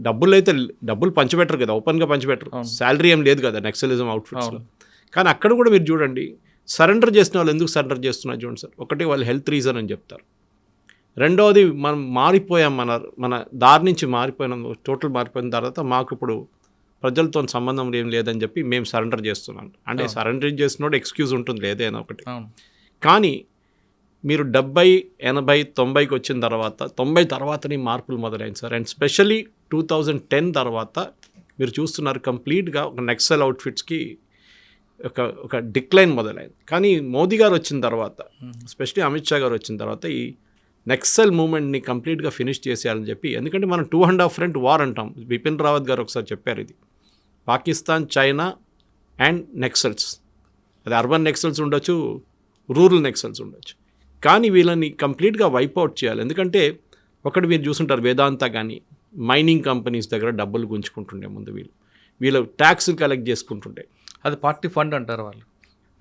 C: డబ్బులు పంచిపెట్టరు కదా, ఓపెన్గా పంచిపెట్టరు. శాలరీ ఏం లేదు కదా నక్సలిజం అవుట్ఫిట్స్లో. కానీ అక్కడ కూడా మీరు చూడండి, సరెండర్ చేసిన వాళ్ళు ఎందుకు సరెండర్ చేస్తున్నారు చూడండి సార్. ఒకటి, వాళ్ళు హెల్త్ రీజన్ అని చెప్తారు. రెండవది, మనం మారిపోయాం, మన దారి నుంచి మారిపోయినాం, టోటల్ మారిపోయిన తర్వాత మాకు ఇప్పుడు ప్రజలతో సంబంధం ఏం లేదని చెప్పి మేము సరెండర్ చేస్తున్నాం. అంటే సరెండర్ చేసినోడు ఎక్స్క్యూజ్ ఉంటుంది లేదైనా ఒకటి. కానీ మీరు 70, 80, 90కి వచ్చిన తర్వాత 90 తర్వాతనే మార్పులు మొదలైంది సార్. అండ్ స్పెషలీ 2010 తర్వాత మీరు చూస్తున్నారు కంప్లీట్గా ఒక నక్సల్ అవుట్ఫిట్స్కి ఒక డిక్లైన్ మొదలైంది. కానీ మోదీ గారు వచ్చిన తర్వాత, స్పెషలీ అమిత్ షా గారు వచ్చిన తర్వాత ఈ నక్సల్ మూమెంట్ని కంప్లీట్గా ఫినిష్ చేసేయాలని చెప్పి, ఎందుకంటే మనం 2.5 ఫ్రంట్ వార్ అంటాం. బిపిన్ రావత్ గారు ఒకసారి చెప్పారు, ఇది పాకిస్తాన్, చైనా అండ్ నక్సల్స్. అది అర్బన్ నక్సల్స్ ఉండొచ్చు, రూరల్ నక్సల్స్ ఉండొచ్చు. కానీ వీళ్ళని కంప్లీట్గా వైప్అవుట్ చేయాలి. ఎందుకంటే ఒకటి మీరు చూసుంటారు, వేదాంత కానీ మైనింగ్ కంపెనీస్ దగ్గర డబ్బులు గుంజుకుంటుండే ముందు వీళ్ళు ట్యాక్స్లు కలెక్ట్ చేసుకుంటుండే.
B: అది పార్టీ ఫండ్ అంటారు వాళ్ళు,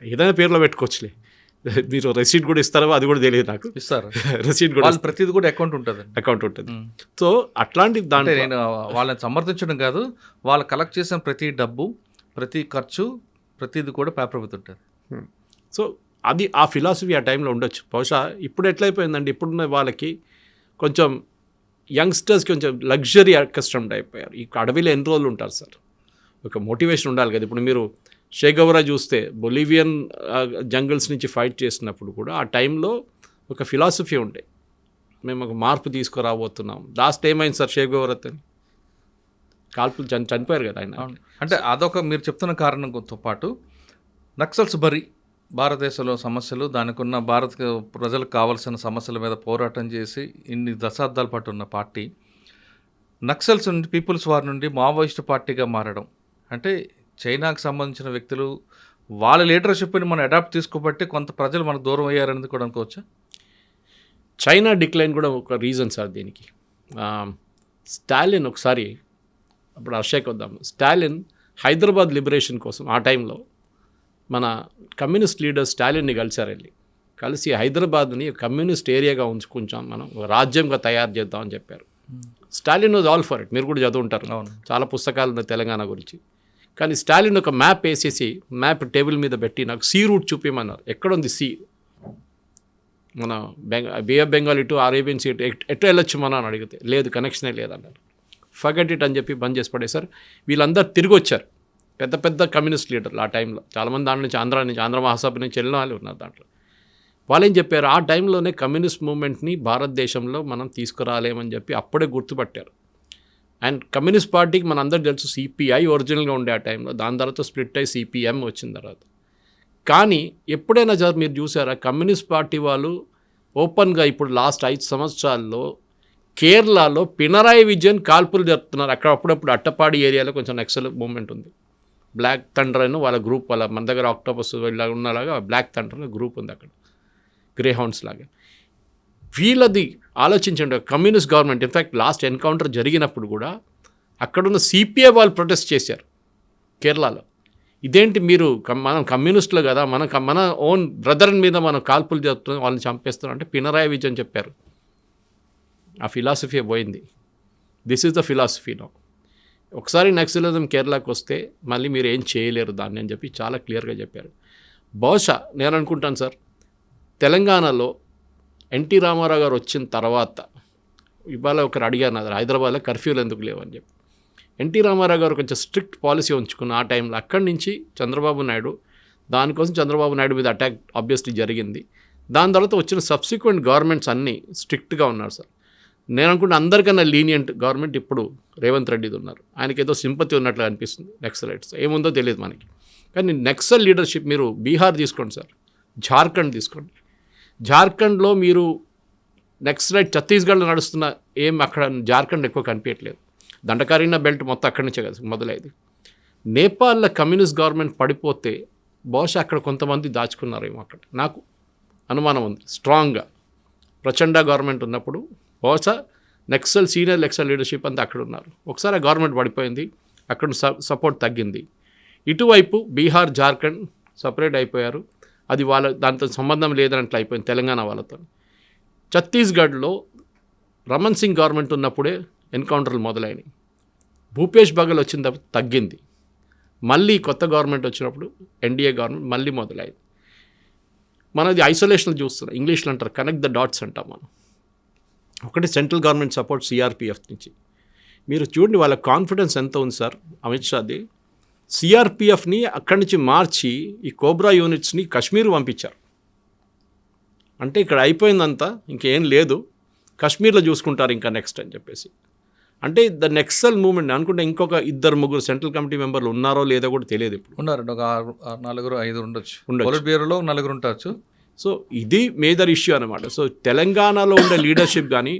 C: ఏదైనా పేర్లో పెట్టుకోవచ్చులే. మీరు రెసీట్ కూడా ఇస్తారో అది కూడా తెలియదు నాకు.
B: ఇస్తారు
C: రెసీట్ కూడా,
B: ప్రతిది కూడా అకౌంట్ ఉంటుంది.
C: సో అట్లాంటి దాంట్లో
B: నేను వాళ్ళని సమర్థించడం కాదు, వాళ్ళు కలెక్ట్ చేసిన ప్రతి డబ్బు, ప్రతి ఖర్చు, ప్రతిది కూడా పేపర్ మీద ఉంటుంది.
C: సో అది ఆ ఫిలాసఫీ ఆ టైంలో ఉండొచ్చు. బహుశా ఇప్పుడు ఎట్లయిపోయిందండి, ఇప్పుడున్న వాళ్ళకి కొంచెం యంగ్స్టర్స్కి కొంచెం లగ్జరీ కస్టమ్డ్ అయిపోయారు. ఈ అడవిలో ఎన్ని రోజులు ఉంటారు సార్? ఒక మోటివేషన్ ఉండాలి కదా. ఇప్పుడు మీరు షేగవరా చూస్తే బొలివియన్ జంగిల్స్ నుంచి ఫైట్ చేసినప్పుడు కూడా ఆ టైంలో ఒక ఫిలాసఫీ ఉండే, మేము ఒక మార్పు తీసుకురాబోతున్నాం. లాస్ట్ ఏమైంది సార్ షేగవరాతో? కాల్పులు చనిపోయారు కదా ఆయన.
B: అంటే అదొక మీరు చెప్తున్న కారణంతో పాటు నక్సల్స్ భారతదేశంలో సమస్యలు, దానికి ఉన్న భారత ప్రజలకు కావాల్సిన సమస్యల మీద పోరాటం చేసి ఇన్ని దశాబ్దాల పాటు ఉన్న పార్టీ నక్సల్స్ నుండి, పీపుల్స్ వార్ నుండి మావోయిస్ట్ పార్టీగా మారడం అంటే చైనాకు సంబంధించిన వ్యక్తులు వాళ్ళ లీడర్షిప్ని మనం అడాప్ట్ తీసుకోబట్టి కొంత ప్రజలు మనకు దూరం అయ్యారనేది కూడా అనుకోవచ్చా?
C: చైనా డిక్లైన్ కూడా ఒక రీజన్ సార్ దీనికి. స్టాలిన్ ఒకసారి, అప్పుడు రష్యాకి వద్దాం, స్టాలిన్ హైదరాబాద్ లిబరేషన్ కోసం ఆ టైంలో మన కమ్యూనిస్ట్ లీడర్ స్టాలిన్ని కలిసి హైదరాబాద్ని కమ్యూనిస్ట్ ఏరియాగా ఉంచుకుంటాం, మనం రాజ్యంగా తయారు చేద్దామని చెప్పారు. Stalin was all for it. మీరు కూడా చదువుంటారు, చాలా పుస్తకాలు ఉన్నాయి తెలంగాణ గురించి. కానీ స్టాలిన్ ఒక మ్యాప్ వేసేసి, మ్యాప్ టేబుల్ మీద పెట్టి నాకు సీ రూట్ చూపించమన్నారు. ఎక్కడుంది సీ? మన బే ఆఫ్ బెంగాల్ ఇటు అరేబియన్ సీ ఎటు వెళ్ళొచ్చు మనం అని అడిగితే, లేదు, కనెక్షనే లేదన్నారు. ఫర్గెట్ ఇట్ అని చెప్పి బంద్ చేసి పడేశారు. వీళ్ళందరూ తిరిగి వచ్చారు, పెద్ద పెద్ద కమ్యూనిస్ట్ లీడర్లు ఆ టైంలో. చాలామంది దాని నుంచి ఆంధ్ర మహాసభ నుంచి వెళ్ళిన వాళ్ళు ఉన్నారు దాంట్లో. వాళ్ళు ఏం చెప్పారు, ఆ టైంలోనే కమ్యూనిస్ట్ మూమెంట్ని భారతదేశంలో మనం తీసుకురాలేమని చెప్పి అప్పుడే గుర్తుపట్టారు. అండ్ కమ్యూనిస్ట్ పార్టీకి మన అందరికి తెలుసు సిపిఐ ఒరిజినల్గా ఉండే ఆ టైంలో, దాని తర్వాత స్ప్లిట్ అయ్యి సిపిఎం వచ్చిన తర్వాత. కానీ ఎప్పుడైనా మీరు చూసారా కమ్యూనిస్ట్ పార్టీ వాళ్ళు ఓపెన్గా ఇప్పుడు లాస్ట్ 5 సంవత్సరాల్లో కేరళలో పినరాయి విజయన్ కాల్పులు జరుపుతున్నారు. అక్కడ అప్పుడప్పుడు అట్టపాడి ఏరియాలో కొంచెం నక్సల్ మూవ్మెంట్ ఉంది. బ్లాక్ థండర్ అని వాళ్ళ గ్రూప్, వాళ్ళ మన దగ్గర ఆక్టోపస్ ఇలా ఉన్నలాగా బ్లాక్ థండర్ గ్రూప్ ఉంది అక్కడ, గ్రే హౌండ్స్ లాగా. వీళ్ళది ఆలోచించండి, communist government. In fact last encounter జరిగినప్పుడు కూడా అక్కడున్న సిపిఐ వాళ్ళు ప్రొటెస్ట్ చేశారు కేరళలో. ఇదేంటి మీరు మనం కమ్యూనిస్టులు కదా, మన ఓన్ బ్రదర్ మీద మనం కాల్పులు జరుపుతున్నాం, వాళ్ళని చంపేస్తున్నాం అంటే పినరాయి విజయన్ చెప్పారు. ఆ ఫిలాసఫీ పోయింది. This is the philosophy now. ఒకసారి నక్సలిజం కేరళకు వస్తే మళ్ళీ మీరు ఏం చేయలేరు దాన్ని అని చెప్పి చాలా క్లియర్గా చెప్పారు. బహుశా నేను అనుకుంటాను సార్, తెలంగాణలో ఎన్టీ రామారావు గారు వచ్చిన తర్వాత, ఇవాళ ఒకరు అడిగారు హైదరాబాద్లో కర్ఫ్యూలు ఎందుకు లేవని చెప్పి. ఎన్టీ రామారావు గారు కొంచెం స్ట్రిక్ట్ పాలసీ ఉంచుకున్న ఆ టైంలో. అక్కడి నుంచి చంద్రబాబు నాయుడు, దానికోసం చంద్రబాబు నాయుడు మీద అటాక్ ఆబ్వియస్లీ జరిగింది. దాని తర్వాత వచ్చిన సబ్సిక్వెంట్ గవర్నమెంట్స్ అన్నీ స్ట్రిక్ట్గా ఉన్నారు సార్. నేను అనుకుంటే అందరికన్నా లీనియంట్ గవర్నమెంట్ ఇప్పుడు రేవంత్ రెడ్డిది ఉన్నారు. ఆయనకి ఏదో సింపతి ఉన్నట్లు అనిపిస్తుంది నక్సలైట్స్, ఏముందో తెలియదు మనకి. కానీ నక్సల్ లీడర్షిప్ మీరు బీహార్ తీసుకోండి సార్, జార్ఖండ్ తీసుకోండి. జార్ఖండ్లో మీరు నక్సలైట్ ఛత్తీస్గఢ్లో నడుస్తున్న ఏం అక్కడ జార్ఖండ్ ఎక్కువ కనిపించట్లేదు. దండకారీన బెల్ట్ మొత్తం అక్కడి నుంచే కదా మొదలైంది. నేపాల్లో కమ్యూనిస్ట్ గవర్నమెంట్ పడిపోతే బహుశా అక్కడ కొంతమంది దాచుకున్నారేమో అక్కడ, నాకు అనుమానం ఉంది స్ట్రాంగ్గా. ప్రచండ గవర్నమెంట్ ఉన్నప్పుడు బహుశా సీనియర్ నక్సల్ లీడర్షిప్ అంతా అక్కడ ఉన్నారు. ఒకసారి ఆ గవర్నమెంట్ పడిపోయింది, అక్కడ సపోర్ట్ తగ్గింది. ఇటువైపు బీహార్, జార్ఖండ్ సపరేట్ అయిపోయారు. అది వాళ్ళ దాంతో సంబంధం లేదన్నట్లు అయిపోయింది తెలంగాణ వాళ్ళతో. ఛత్తీస్గఢ్లో రమణ్ సింగ్ గవర్నమెంట్ ఉన్నప్పుడే ఎన్కౌంటర్లు మొదలైనవి. భూపేష్ బఘెల్ వచ్చిన తర్వాత తగ్గింది. మళ్ళీ కొత్త గవర్నమెంట్ వచ్చినప్పుడు ఎన్డీఏ గవర్నమెంట్ మళ్ళీ మొదలైంది. మనది ఐసోలేషన్ చూస్తున్నాం, ఇంగ్లీష్లో అంటారు కనెక్ట్ ద డాట్స్ అంటాం మనం. ఒకటి సెంట్రల్ గవర్నమెంట్ సపోర్ట్ సిఆర్పిఎఫ్ నుంచి. మీరు చూడండి వాళ్ళ కాన్ఫిడెన్స్ ఎంత ఉంది సార్ అమిత్ షాది. సిఆర్పిఎఫ్ని అక్కడి నుంచి మార్చి ఈ కోబ్రా యూనిట్స్ని కాశ్మీర్ పంపించారు. అంటే ఇక్కడ అయిపోయిందంతా, ఇంకేం లేదు, కాశ్మీర్లో చూసుకుంటారు ఇంకా నెక్స్ట్ అని చెప్పేసి. అంటే ద నక్సల్ మూవ్మెంట్ అనుకుంటే ఇంకొక 2-3 సెంట్రల్ కమిటీ మెంబర్లు ఉన్నారో లేదో కూడా తెలియదు. ఇప్పుడు
B: ఉన్నారండి, ఒక 4-5 ఉండొచ్చు. పొలిట్ బ్యూరోలో 4 ఉండొచ్చు.
C: సో ఇది మేజర్ ఇష్యూ అనమాట. సో తెలంగాణలో ఉండే లీడర్షిప్ కానీ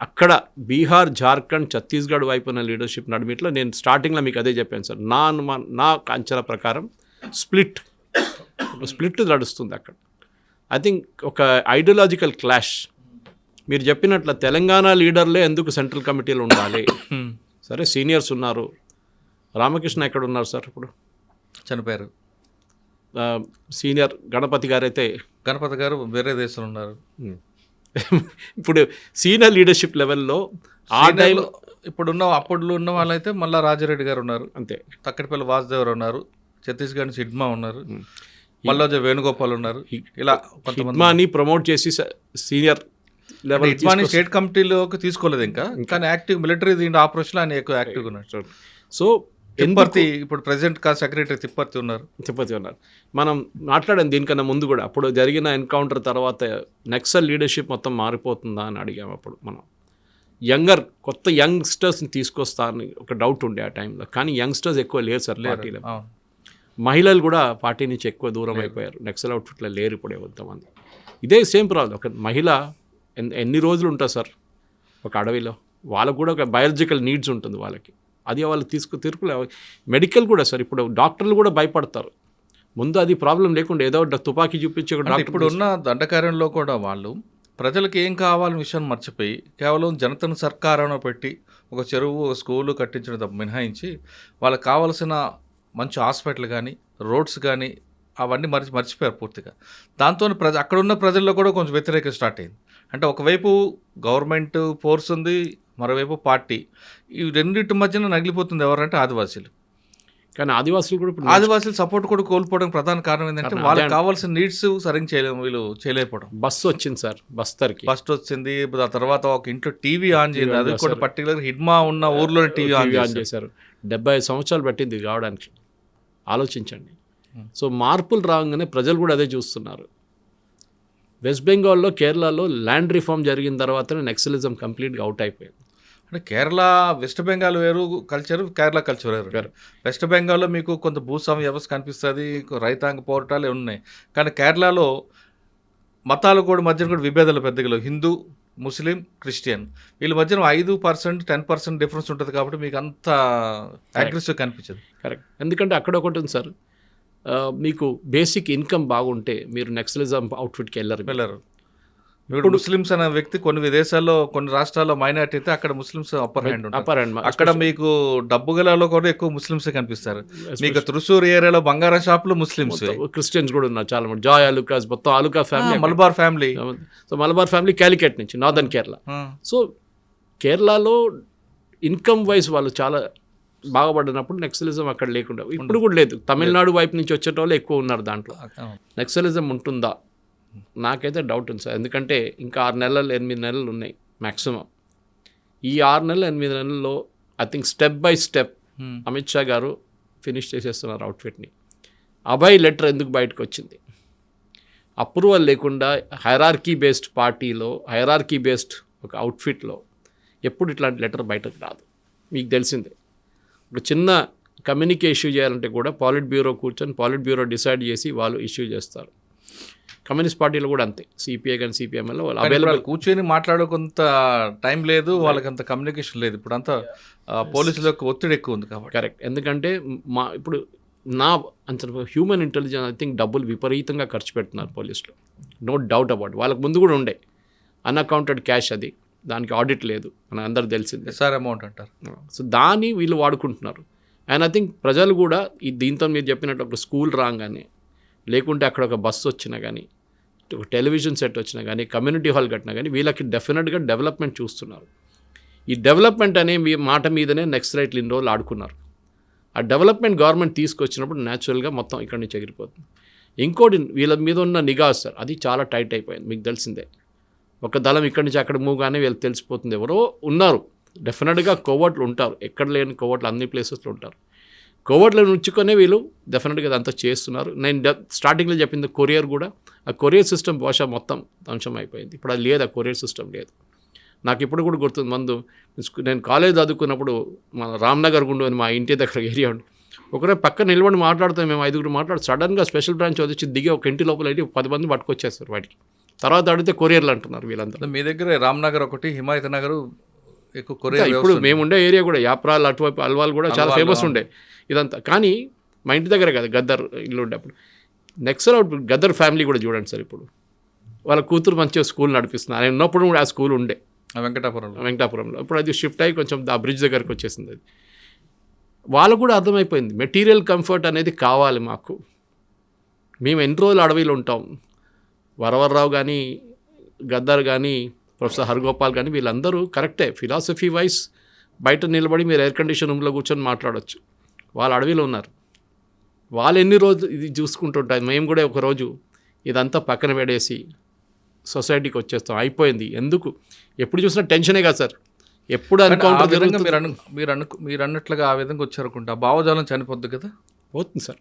C: అక్కడ బీహార్, జార్ఖండ్, ఛత్తీస్గఢ్ వైపు ఉన్న లీడర్షిప్ నడిమిట్లో నేను స్టార్టింగ్లో మీకు అదే చెప్పాను సార్. నా అంచనా ప్రకారం స్ప్లిట్ నడుస్తుంది అక్కడ. ఐ థింక్ ఒక ఐడియాలజికల్ క్లాష్. మీరు చెప్పినట్ల తెలంగాణ లీడర్లే ఎందుకు సెంట్రల్ కమిటీలో ఉండాలి? సరే సీనియర్స్ ఉన్నారు. రామకృష్ణ ఎక్కడ ఉన్నారు సార్ ఇప్పుడు?
B: చనిపోయారు.
C: సీనియర్ గణపతి గారు అయితే,
B: గణపతి గారు వేరే దేశంలో ఉన్నారు.
C: ఇప్పుడు సీనియర్ లీడర్షిప్ లెవెల్లో ఆ టైంలో
B: అప్పుడు ఉన్న వాళ్ళైతే మళ్ళీ రాజారెడ్డి గారు ఉన్నారు,
C: అంతే.
B: తక్కటిపల్లి వాసుదేవరావు ఉన్నారు, ఛత్తీస్గఢ్ నుంచి హిడ్మా ఉన్నారు, మల్లోజ వేణుగోపాల్ ఉన్నారు. ఇలా
C: హిడ్మాని ప్రమోట్ చేసి సీనియర్ లెవెల్
B: హిడ్మాని స్టేట్ కమిటీలోకి తీసుకోలేదు ఇంకా. కానీ యాక్టివ్ మిలిటరీ దీంట్లో ఆపరేషన్ ఆయన ఎక్కువ యాక్టివ్గా ఉన్నారు.
C: సో
B: తిప్పర్తి ఇప్పుడు ప్రెసిడెంట్ సెక్రటరీ తిప్పర్తి ఉన్నారు.
C: మనం మాట్లాడాం దీనికన్నా ముందు కూడా. అప్పుడు జరిగిన ఎన్కౌంటర్ తర్వాత నక్సల్ లీడర్షిప్ మొత్తం మారిపోతుందా అని అడిగాము. అప్పుడు మనం కొత్త యంగ్స్టర్స్ని తీసుకొస్తా అని ఒక డౌట్ ఉండే ఆ టైంలో. కానీ యంగ్స్టర్స్ ఎక్కువ లేరు సార్ పార్టీలో. మహిళలు కూడా పార్టీ నుంచి ఎక్కువ దూరం అయిపోయారు. నక్సల్ అవుట్ఫిట్లో లేరు ఇప్పుడే కొంతమంది. ఇదే సేమ్ ప్రాబ్లం. ఒక మహిళ ఎన్ని రోజులు ఉంటారు సార్ ఒక అడవిలో? వాళ్ళకు కూడా ఒక బయాలజికల్ నీడ్స్ ఉంటుంది వాళ్ళకి. అది వాళ్ళు తీరుకులే. మెడికల్ కూడా సార్ ఇప్పుడు డాక్టర్లు కూడా భయపడతారు. ముందు అది ప్రాబ్లం లేకుండా ఏదో తుపాకీ చూపించి
B: ఇప్పుడు ఉన్న దండకార్యంలో కూడా వాళ్ళు ప్రజలకు ఏం కావాలని విషయాన్ని మర్చిపోయి కేవలం జనతను సర్కారంలో పెట్టి ఒక చెరువు, ఒక స్కూలు కట్టించడం తప్ప మినహాయించి వాళ్ళకి కావాల్సిన మంచి హాస్పిటల్ కానీ, రోడ్స్ కానీ అవన్నీ మర్చిపోయారు పూర్తిగా. దాంతో అక్కడున్న ప్రజల్లో కూడా కొంచెం వ్యతిరేకత స్టార్ట్ అయింది. అంటే ఒకవైపు గవర్నమెంట్ ఫోర్స్ ఉంది, మరోవైపు పార్టీ. ఈ రెండింటి మధ్యన నగిలిపోతుంది ఎవరంటే ఆదివాసీలు.
C: కానీ ఆదివాసులు కూడా ఇప్పుడు
B: ఆదివాసీలు సపోర్ట్ కూడా కోల్పోవడానికి ప్రధాన కారణం ఏంటంటే వాళ్ళకి కావాల్సిన నీడ్స్ సరిగ్గా వీళ్ళు చేయలేకపోవడం.
C: బస్సు వచ్చింది సార్, బస్
B: వచ్చింది. ఆ తర్వాత ఒక ఇంట్లో టీవీ ఆన్ చేయండి, అది కూడా పర్టికులర్ హిడ్మా ఉన్న ఊర్లో టీవీ ఆన్
C: చేశారు. 75 సంవత్సరాలు పట్టింది కావడానికి, ఆలోచించండి. సో మార్పులు రాగానే ప్రజలు కూడా అదే చూస్తున్నారు. వెస్ట్ బెంగాల్లో, కేరళలో ల్యాండ్ రిఫార్మ్ జరిగిన తర్వాతనే నక్సలిజం కంప్లీట్గా అవుట్ అయిపోయింది.
B: అంటే కేరళ, వెస్ట్ బెంగాల్ వేరు కల్చర్, కేరళ కల్చర్ వేరు. వెస్ట్ బెంగాల్లో మీకు కొంత భూస్వామ్య వ్యవస్థ కనిపిస్తుంది, రైతాంగ పోరాటాలు ఉన్నాయి. కానీ కేరళలో మతాలు కూడా మధ్యన కూడా విభేదాలు పెద్దగా, హిందూ ముస్లిం, క్రిస్టియన్ వీళ్ళ మధ్యన 5% 10% డిఫరెన్స్ ఉంటుంది కాబట్టి మీకు అంత అగ్రెసివ్ కనిపించదు.
C: కరెక్ట్. ఎందుకంటే అక్కడ ఒకటి ఉంది సార్, మీకు బేసిక్ ఇన్కమ్ బాగుంటే మీరు నక్సలిజం అవుట్ఫిట్కి వెళ్ళరు.
B: ఇప్పుడు ముస్లిమ్స్ అనే వ్యక్తి కొన్ని విదేశాల్లో కొన్ని రాష్ట్రాల్లో మైనార్టీ అయితే అక్కడ ముస్లిమ్స్ అప్పర్ హ్యాండ్ ఉంటుంది. అక్కడ మీకు డబ్బు గలలో కూడా ఎక్కువ ముస్లిమ్స్ కనిపిస్తారు. మీకు త్రిశూర్ ఏరియాలో బంగారం షాపులు ముస్లిమ్స్,
C: క్రిస్టియన్స్ కూడా ఉన్నారు చాలా మంది. జాయ్ అలుకాస్, మొత్తం Alukka family,
B: Malabar family.
C: So Malabar family Calicut నుంచి, నార్దర్న్ కేరళ. సో కేరళలో ఇన్కమ్ వైజ్ వాళ్ళు చాలా బాగుపడినప్పుడు నక్సలిజం అక్కడ లేకుండా, ఇప్పుడు కూడా లేదు. తమిళనాడు వైపు నుంచి వచ్చేటోళ్ళు ఎక్కువ ఉన్నారు దాంట్లో. నక్సలిజం ఉంటుందా? నాకైతే డౌట్ ఉంది సార్. ఎందుకంటే ఇంకా 6 నెలలు 8 నెలలు ఉన్నాయి మ్యాక్సిమం. ఈ 6 నెలలు 8 నెలల్లో I think step by step Amit Shah గారు ఫినిష్ చేసేస్తున్నారు అవుట్ఫిట్ని. అభయ్ లెటర్ ఎందుకు బయటకు వచ్చింది? అప్రూవల్ లేకుండా హైరార్కీ బేస్డ్ పార్టీలో, హైరార్కీ బేస్డ్ ఒక అవుట్ఫిట్లో ఎప్పుడు ఇట్లాంటి లెటర్ బయటకు రాదు. మీకు తెలిసిందే, ఒక చిన్న కమ్యూనికే ఇష్యూ చేయాలంటే కూడా పాలిట్ బ్యూరో కూర్చొని పాలిట్ బ్యూరో డిసైడ్ చేసి వాళ్ళు ఇష్యూ చేస్తారు. కమ్యూనిస్ట్ పార్టీలో కూడా అంతే, సిపిఐ కానీ సిపిఎంలో వాళ్ళు అవైలబుల్
B: కూర్చొని మాట్లాడుకుంత టైం లేదు, వాళ్ళకి అంత కమ్యూనికేషన్ లేదు. ఇప్పుడు అంతా పోలీసులకు ఒత్తిడి ఎక్కువ ఉంది కాబట్టి.
C: కరెక్ట్. ఎందుకంటే ఇప్పుడు నా అంచనా హ్యూమన్ ఇంటెలిజెన్స్ ఐ థింక్ డబ్బులు విపరీతంగా ఖర్చు పెడుతున్నారు పోలీసులు, నో డౌట్ అబౌట్. వాళ్ళకి ముందు కూడా ఉండే అన్అకౌంటెడ్ క్యాష్, అది దానికి ఆడిట్ లేదు, మనకు అందరు తెలిసిందే,
B: ఎస్ఆర్ అమౌంట్ అంటారు.
C: సో దాన్ని వీళ్ళు వాడుకుంటున్నారు. అండ్ ఐ థింక్ ప్రజలు కూడా దీంతో మీరు చెప్పినట్టు ఒక స్కూల్ రాగానే, లేకుంటే అక్కడ ఒక బస్సు వచ్చినా కానీ, ఒక టెలివిజన్ సెట్ వచ్చినా కానీ, కమ్యూనిటీ హాల్ కట్టినా కానీ వీళ్ళకి డెఫినెట్గా డెవలప్మెంట్ చూస్తున్నారు. ఈ డెవలప్మెంట్ అనే మాట మీదనే నెక్స్ట్ రైట్లు ఇన్ని రోజులు ఆడుకున్నారు. ఆ డెవలప్మెంట్ గవర్నమెంట్ తీసుకొచ్చినప్పుడు న్యాచురల్గా మొత్తం ఇక్కడి నుంచి ఎగిరిపోతుంది. ఇంకోటి వీళ్ళ మీద ఉన్న నిఘా సార్, అది చాలా టైట్ అయిపోయింది. మీకు తెలిసిందే, ఒక దళం ఇక్కడి నుంచి అక్కడ మూవ్గానే వీళ్ళకి తెలిసిపోతుంది. ఎవరో ఉన్నారు, డెఫినెట్గా కోవర్ట్లు ఉంటారు, ఎక్కడ లేని కోవర్ట్లు అన్ని ప్లేసెస్లో ఉంటారు. కోవర్ట్లో ఉంచుకొనే వీళ్ళు డెఫినెట్గా అదంతా చేస్తున్నారు. నేను స్టార్టింగ్లో చెప్పింది కొరియర్ కూడా, ఆ కొరియర్ సిస్టమ్ బహుశా మొత్తం ధ్వంసం అయిపోయింది. ఇప్పుడు అది లేదు, ఆ కొరియర్ సిస్టమ్ లేదు. నాకు ఇప్పుడు కూడా గుర్తుంది, ముందు నేను కాలేజ్ చదువుకున్నప్పుడు మన రామ్నగర్ గుండు అని మా ఇంటి దగ్గర ఏరియా ఉండి, ఒకరే పక్కన నిలబడి మాట్లాడుతాం, మేము 5 మాట్లాడు, సడన్గా స్పెషల్ బ్రాంచ్ వచ్చి దిగి ఒక ఇంటి లోపల అయితే 10 మంది పట్టుకొచ్చేస్తారు వాటికి. తర్వాత అడిగితే కొరియర్లు అంటున్నారు వీళ్ళంతా.
B: మీ దగ్గర రామ్నగర్ ఒకటి, హిమాయత్ నగర్ ఎక్కువ కొరియర్.
C: ఇప్పుడు మేము ఉండే ఏరియా కూడా యాప్రాల్, అటువైపు అల్వాల్ కూడా చాలా ఫేమస్ ఉండే ఇదంతా. కానీ మా ఇంటి దగ్గర కదా గద్దర్ ఇల్లు ఉండే అప్పుడు. నెక్స్ట్ గద్దర్ ఫ్యామిలీ కూడా చూడండి సార్, ఇప్పుడు వాళ్ళ కూతురు మంచిగా స్కూల్ నడిపిస్తున్నారు. ఆయన ఉన్నప్పుడు కూడా ఆ స్కూల్ ఉండే వెంకటాపురంలో. ఇప్పుడు అది షిఫ్ట్ అయ్యి కొంచెం ఆ బ్రిడ్జ్ దగ్గరకు వచ్చేసింది. అది వాళ్ళకు కూడా అర్థమైపోయింది, మెటీరియల్ కంఫర్ట్ అనేది కావాలి మాకు. మేము ఎన్ని రోజులు అడవిలో ఉంటాం. వరవర్రావు కానీ, గద్దర్ కానీ, ప్రొఫెసర్ హర్గోపాల్ కానీ వీళ్ళందరూ కరెక్టే, ఫిలాసఫీ వైజ్ బయట నిలబడి మీరు ఎయిర్ కండిషన్ రూమ్లో కూర్చొని మాట్లాడవచ్చు. వాళ్ళు అడవిలో ఉన్నారు, వాళ్ళు ఎన్ని రోజులు ఇది చూసుకుంటుంటారు. మేము కూడా ఒకరోజు ఇదంతా పక్కన పెడేసి సొసైటీకి వచ్చేస్తాం, అయిపోయింది. ఎందుకు ఎప్పుడు చూసినా టెన్షనే కదా సార్, ఎప్పుడు
B: మీరు అన్నట్లుగా ఆ విధంగా వచ్చారనుకుంటా, భావజాలం చనిపోద్ది కదా.
C: పోతుంది సార్.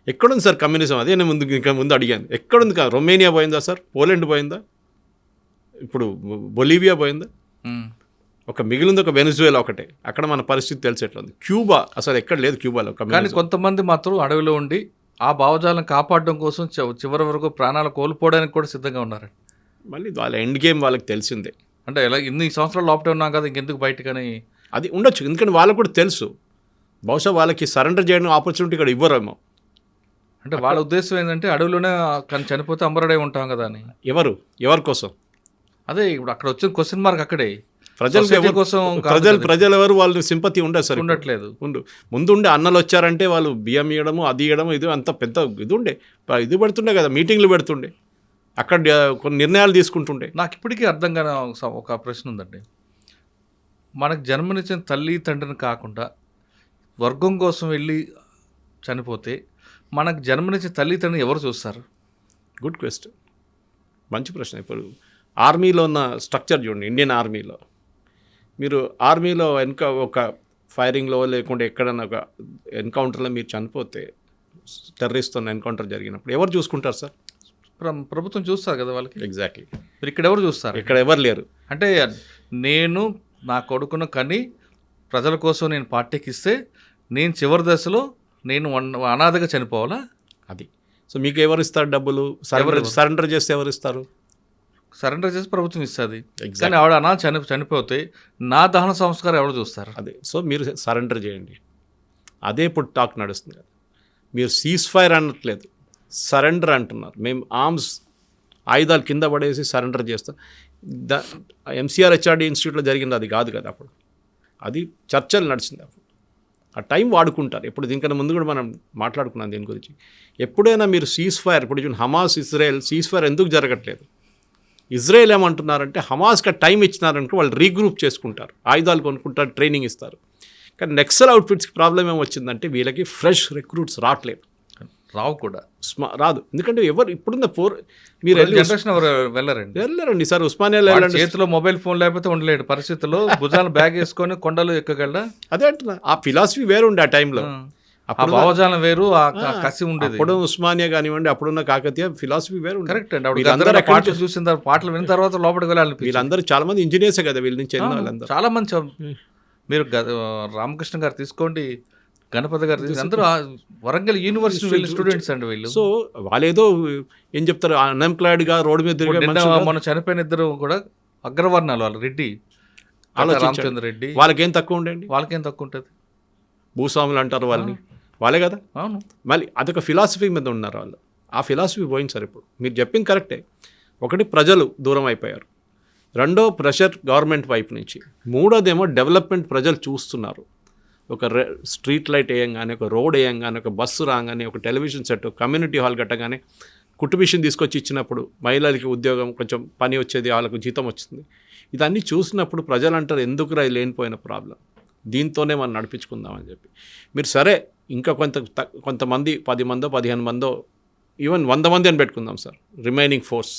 C: ఎక్కడుంది సార్ కమ్యూనిజం? అదే నేను ముందు అడిగాను, ఎక్కడుంది కదా? రొమేనియా పోయిందా సార్? పోలాండ్ పోయిందా? ఇప్పుడు బొలీవియా పోయిందా? ఒక మిగిలింది ఒక వెనిజువేలా ఒకటే. అక్కడ మన పరిస్థితి తెలిసేట్లుంది. క్యూబా అసలు ఎక్కడ లేదు క్యూబాలో.
B: కానీ కొంతమంది మాత్రం అడవిలో ఉండి ఆ భావజాలం కాపాడడం కోసం చివరి వరకు ప్రాణాలు కోల్పోవడానికి కూడా సిద్ధంగా ఉన్నారు.
C: మళ్ళీ వాళ్ళ ఎండ్ గేమ్ వాళ్ళకి తెలిసిందే.
B: అంటే ఇలా ఇన్ని సంవత్సరాలు లోపటే ఉన్నాం కదా, ఇంకెందుకు బయటకని
C: అది ఉండొచ్చు. ఎందుకంటే వాళ్ళకు కూడా తెలుసు, బహుశా వాళ్ళకి సరెండర్ చేయడం ఆపర్చునిటీ ఇక్కడ ఇవ్వరేమో.
B: అంటే వాళ్ళ ఉద్దేశం ఏంటంటే అడవిలోనే కానీ చనిపోతే అమరుడై ఉంటాం కదా అని.
C: ఎవరి కోసం?
B: అదే ఇప్పుడు అక్కడ వచ్చిన క్వశ్చన్ మార్క్ అక్కడే.
C: ప్రజల కోసం ప్రజలు ఎవరు వాళ్ళు సింపతి ఉండదు సార్,
B: ఉండట్లేదు.
C: ముందు ఉండే అన్నలు వచ్చారంటే వాళ్ళు బియ్యం ఇవ్వడము, అది ఇవ్వడము, ఇది అంత పెద్ద ఇది ఉండే, ఇది పెడుతుండే కదా, మీటింగ్లు పెడుతుండే, అక్కడ కొన్ని నిర్ణయాలు తీసుకుంటుండే.
B: నాకు ఇప్పటికీ అర్థం కాని ఒక ప్రశ్న ఉందండి. మనకు జన్మనిచ్చిన తల్లి తండ్రిని కాకుండా వర్గం కోసం వెళ్ళి చనిపోతే మనకు జన్మనిచ్చిన తల్లి తండ్రిని ఎవరు చూస్తారు?
C: గుడ్ క్వశ్చన్, మంచి ప్రశ్న. ఇప్పుడు ఆర్మీలో ఉన్న స్ట్రక్చర్ చూడండి, ఇండియన్ ఆర్మీలో మీరు ఆర్మీలో ఒక ఫైరింగ్లో లేకుంటే ఎక్కడన్నా ఒక ఎన్కౌంటర్లో మీరు చనిపోతే, టెర్రరిస్ట్తో ఎన్కౌంటర్ జరిగినప్పుడు ఎవరు చూసుకుంటారు సార్?
B: ప్రభుత్వం చూస్తారు కదా వాళ్ళకి.
C: ఎగ్జాక్ట్లీ.
B: మీరు ఇక్కడ ఎవరు చూస్తారు?
C: ఇక్కడ ఎవరు లేరు.
B: అంటే నేను నా కొడుకును కని ప్రజల కోసం నేను పార్టీకి ఇస్తే నేను చివరి దశలో నేను అనాథగా చనిపోవాలా?
C: అది. సో మీకు ఎవరు ఇస్తారు డబ్బులు? సరెండర్ చేస్తే ఎవరు ఇస్తారు?
B: సరెండర్ చేసి ప్రభుత్వం ఇస్తుంది.
C: Exactly.
B: కానీ ఆవిడ అనా చనిపోతే నా దహన సంస్కారం ఎవరు చూస్తారు?
C: అదే. సో మీరు సరెండర్ చేయండి. అదే ఇప్పుడు టాక్ నడుస్తుంది కదా. మీరు సీజ్ ఫైర్ అనట్లేదు, సరెండర్ అంటున్నారు. మేము ఆయుధాలు కింద పడేసి సరెండర్ చేస్తాం. ఎంసీఆర్ హెచ్ఆర్డీ ఇన్స్టిట్యూట్లో జరిగింది అది కాదు కదా. అప్పుడు అది చర్చలు నడిచింది. అప్పుడు ఆ టైం వాడుకుంటారు. ఇప్పుడు దీనికన్నా ముందు కూడా మనం మాట్లాడుకున్నాం దీని గురించి. ఎప్పుడైనా మీరు సీజ్ ఫైర్, ఇప్పుడు హమాస్ ఇజ్రాయెల్ సీజ్ ఫైర్ ఎందుకు జరగట్లేదు? ఇజ్రాయెల్ ఏమంటున్నారంటే హమాస్కి టైం ఇచ్చినారంటే వాళ్ళు రీగ్రూప్ చేసుకుంటారు, ఆయుధాలు కొనుక్కుంటారు, ట్రైనింగ్ ఇస్తారు. కానీ నక్సల్ అవుట్ఫిట్స్కి ప్రాబ్లం ఏమొచ్చిందంటే వీళ్ళకి ఫ్రెష్ రిక్రూట్స్ రావట్లేదు,
B: రావు కూడా
C: రాదు. ఎందుకంటే ఎవరు ఇప్పుడున్న మీరు
B: జనరేషన్ ఎవరు
C: వెళ్ళారండి సార్. ఉస్మానియాలో వెళ్ళండి,
B: చేతిలో మొబైల్ ఫోన్ లేకపోతే ఉండలేడు పరిస్థితుల్లో భుజాలు బ్యాగ్ వేసుకొని కొండలు ఎక్కగలడా?
C: అదే అంటున్నా. ఆ ఫిలాసఫీ వేరు ఉండే ఆ టైంలో.
B: అప్పుడు భావజాలం వేరు, ఆ కసి ఉండేది.
C: అప్పుడు ఉస్మానియా కానివ్వండి, అప్పుడున్న కాకతీయ ఫిలాసఫీ వేరు.
B: కరెక్ట్ అండి. వీళ్ళందరూ పాటలు చూసిన తర్వాత, పాటలు విన్న తర్వాత లోపలికి వెళ్ళాలి.
C: వీళ్ళందరూ చాలా మంది ఇంజనీర్సే కదా, వీళ్ళ నుంచి వెళ్ళిన వాళ్ళందరూ
B: చాలా మంచి. మీరు రామకృష్ణ గారు తీసుకోండి, గణపతి గారు తీసుకోండి, అందరూ వరంగల్ యూనివర్సిటీ స్టూడెంట్స్ అండి వీళ్ళు.
C: సో వాళ్ళు ఏదో ఏం చెప్తారు, అన్ఎంప్లాయిడ్ గా రోడ్డు మీద
B: మన చనిపోయిన ఇద్దరు కూడా అగ్రవర్ణాలు, వాళ్ళు రెడ్డి, రామచంద్ర రెడ్డి.
C: వాళ్ళకేం తక్కువ ఉండండి,
B: వాళ్ళకేం తక్కువ ఉంటుంది?
C: భూస్వాములు అంటారు వాళ్ళని, వాళ్ళే కదా.
B: అవును.
C: మళ్ళీ అదొక ఫిలాసఫీ మీద ఉన్నారు వాళ్ళు. ఆ ఫిలాసఫీ పోయింది సార్. ఇప్పుడు మీరు చెప్పింది కరెక్టే. ఒకటి, ప్రజలు దూరం అయిపోయారు. రెండో, ప్రెషర్ గవర్నమెంట్ వైపు నుంచి. మూడోదేమో డెవలప్మెంట్ ప్రజలు చూస్తున్నారు. ఒక స్ట్రీట్ లైట్ వేయంగానే, ఒక రోడ్ వేయంగానే, ఒక బస్సు రాగానే, ఒక టెలివిజన్ సెట్, కమ్యూనిటీ హాల్ కట్టగానే, కుటుంబిషన్ తీసుకొచ్చి ఇచ్చినప్పుడు మహిళలకి ఉద్యోగం, కొంచెం పని వచ్చేది, వాళ్ళకు జీతం వచ్చింది. ఇదన్నీ చూసినప్పుడు ప్రజలు అంటారు, ఎందుకురా లేనిపోయిన ప్రాబ్లం, దీంతోనే మనం నడిపించుకుందామని చెప్పి. మీరు సరే ఇంకా కొంతమంది 10 మందో 15 మందో, ఈవెన్ 100 మంది అని పెట్టుకుందాం సార్, రిమైనింగ్ ఫోర్స్.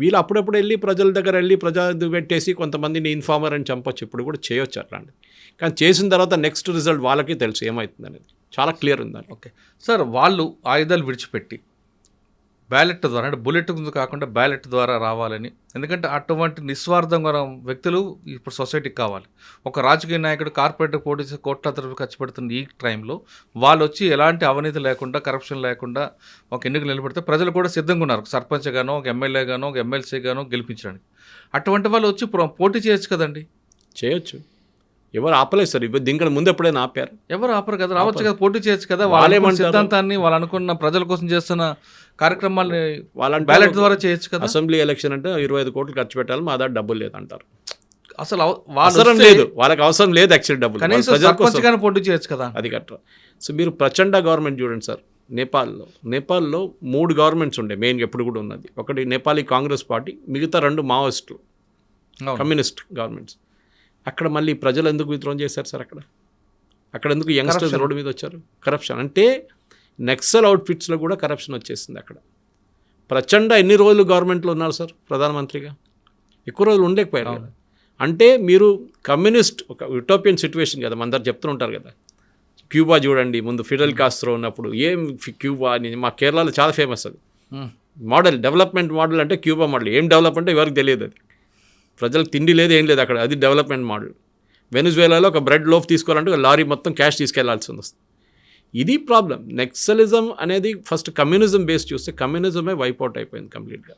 C: వీళ్ళు అప్పుడప్పుడు వెళ్ళి ప్రజల దగ్గర వెళ్ళి ప్రజలు పెట్టేసి కొంతమందిని ఇన్ఫార్మర్ అని చంపొచ్చు. ఇప్పుడు కూడా చేయొచ్చు అట్లాంటి. కానీ చేసిన తర్వాత నెక్స్ట్ రిజల్ట్ వాళ్ళకి తెలుసు ఏమవుతుంది అనేది, చాలా క్లియర్ ఉందని.
B: ఓకే సార్, వాళ్ళు ఆయుధాలు విడిచిపెట్టి బ్యాలెట్ ద్వారా, అంటే బుల్లెట్ కాకుండా బ్యాలెట్ ద్వారా రావాలని, ఎందుకంటే అటువంటి నిస్వార్థంగా వ్యక్తులు ఇప్పుడు సొసైటీకి కావాలి. ఒక రాజకీయ నాయకుడు కార్పొరేటర్ పోటీ కోట్ల ఖర్చు పెడుతున్న ఈ టైంలో వాళ్ళు వచ్చి ఎలాంటి అవినీతి లేకుండా, కరప్షన్ లేకుండా ఒక ఎన్నికలు నిలబడితే ప్రజలు కూడా సిద్ధంగా ఉన్నారు, సర్పంచ్ గానో, ఒక ఎమ్మెల్యే గానో, ఒక ఎమ్మెల్సీ గానో గెలిపించడానికి. అటువంటి వాళ్ళు వచ్చి పోటీ చేయొచ్చు కదండి.
C: చేయొచ్చు, ఎవరు ఆపలేదు సార్. దీనికన్నా ముందు ఎప్పుడైనా ఆపారు?
B: ఎవరు ఆపరు కదా, రావచ్చు కదా, పోటీ చేయొచ్చు కదా. వాళ్ళ సిద్ధాంతాన్ని, వాళ్ళు అనుకున్న ప్రజల కోసం చేస్తున్న కార్యక్రమాన్ని వాళ్ళని బ్యాలెట్ ద్వారా చేయొచ్చు కదా.
C: అసెంబ్లీ ఎలక్షన్ అంటే 25 కోట్లు ఖర్చు పెట్టాలి, మా దగ్గర డబ్బులు లేదు అంటారు.
B: అసలు
C: అవసరం లేదు, వాళ్ళకి అవసరం లేదు యాక్చువల్ డబ్బులు,
B: కనీసం పోటీ చేయొచ్చు కదా.
C: అది కట్ట. సో మీరు ప్రచండ గవర్నమెంట్ చూడండి సార్. నేపాల్లో 3 గవర్నమెంట్స్ ఉండే మెయిన్గా, ఎప్పుడు కూడా ఉన్నది. ఒకటి నేపాలీ కాంగ్రెస్ పార్టీ, మిగతా 2 మావోయిస్టులు, కమ్యూనిస్ట్ గవర్నమెంట్స్. అక్కడ మళ్ళీ ప్రజలు ఎందుకు విత్డ్రా చేశారు సార్? అక్కడ ఎందుకు యంగ్స్టర్స్ రోడ్డు మీద వచ్చారు? కరప్షన్. అంటే నక్సల్ అవుట్ఫిట్స్లో కూడా కరప్షన్ వచ్చేసింది అక్కడ. ప్రచండ ఎన్ని రోజులు గవర్నమెంట్లో ఉన్నారు సార్ ప్రధానమంత్రిగా? ఎక్కువ రోజులు ఉండలేకపోయారు కదా. అంటే మీరు కమ్యూనిస్ట్, ఒక యూటోపియన్ సిచ్యువేషన్ కదా, అందరు చెప్తుంటారు కదా. క్యూబా చూడండి, ముందు ఫిడెల్ కాస్ట్రో ఉన్నప్పుడు ఏం క్యూబా అని, మా కేరళలో చాలా ఫేమస్ అది మోడల్, డెవలప్మెంట్ మోడల్ అంటే క్యూబా మోడల్. ఏం డెవలప్మెంట్ ఎవరికి తెలియదు. అది ప్రజలకు తిండి లేదు, ఏం లేదు అక్కడ, అది డెవలప్మెంట్ మోడల్. వెనిజువేలాలో ఒక బ్రెడ్ లోఫ్ తీసుకోవాలంటే ఒక లారీ మొత్తం క్యాష్ తీసుకెళ్లాల్సి వస్తుంది. ఇది ప్రాబ్లం. నక్సలిజం అనేది ఫస్ట్ కమ్యూనిజం బేస్ చూస్తే కమ్యూనిజమే వైప్అవుట్ అయిపోయింది కంప్లీట్గా.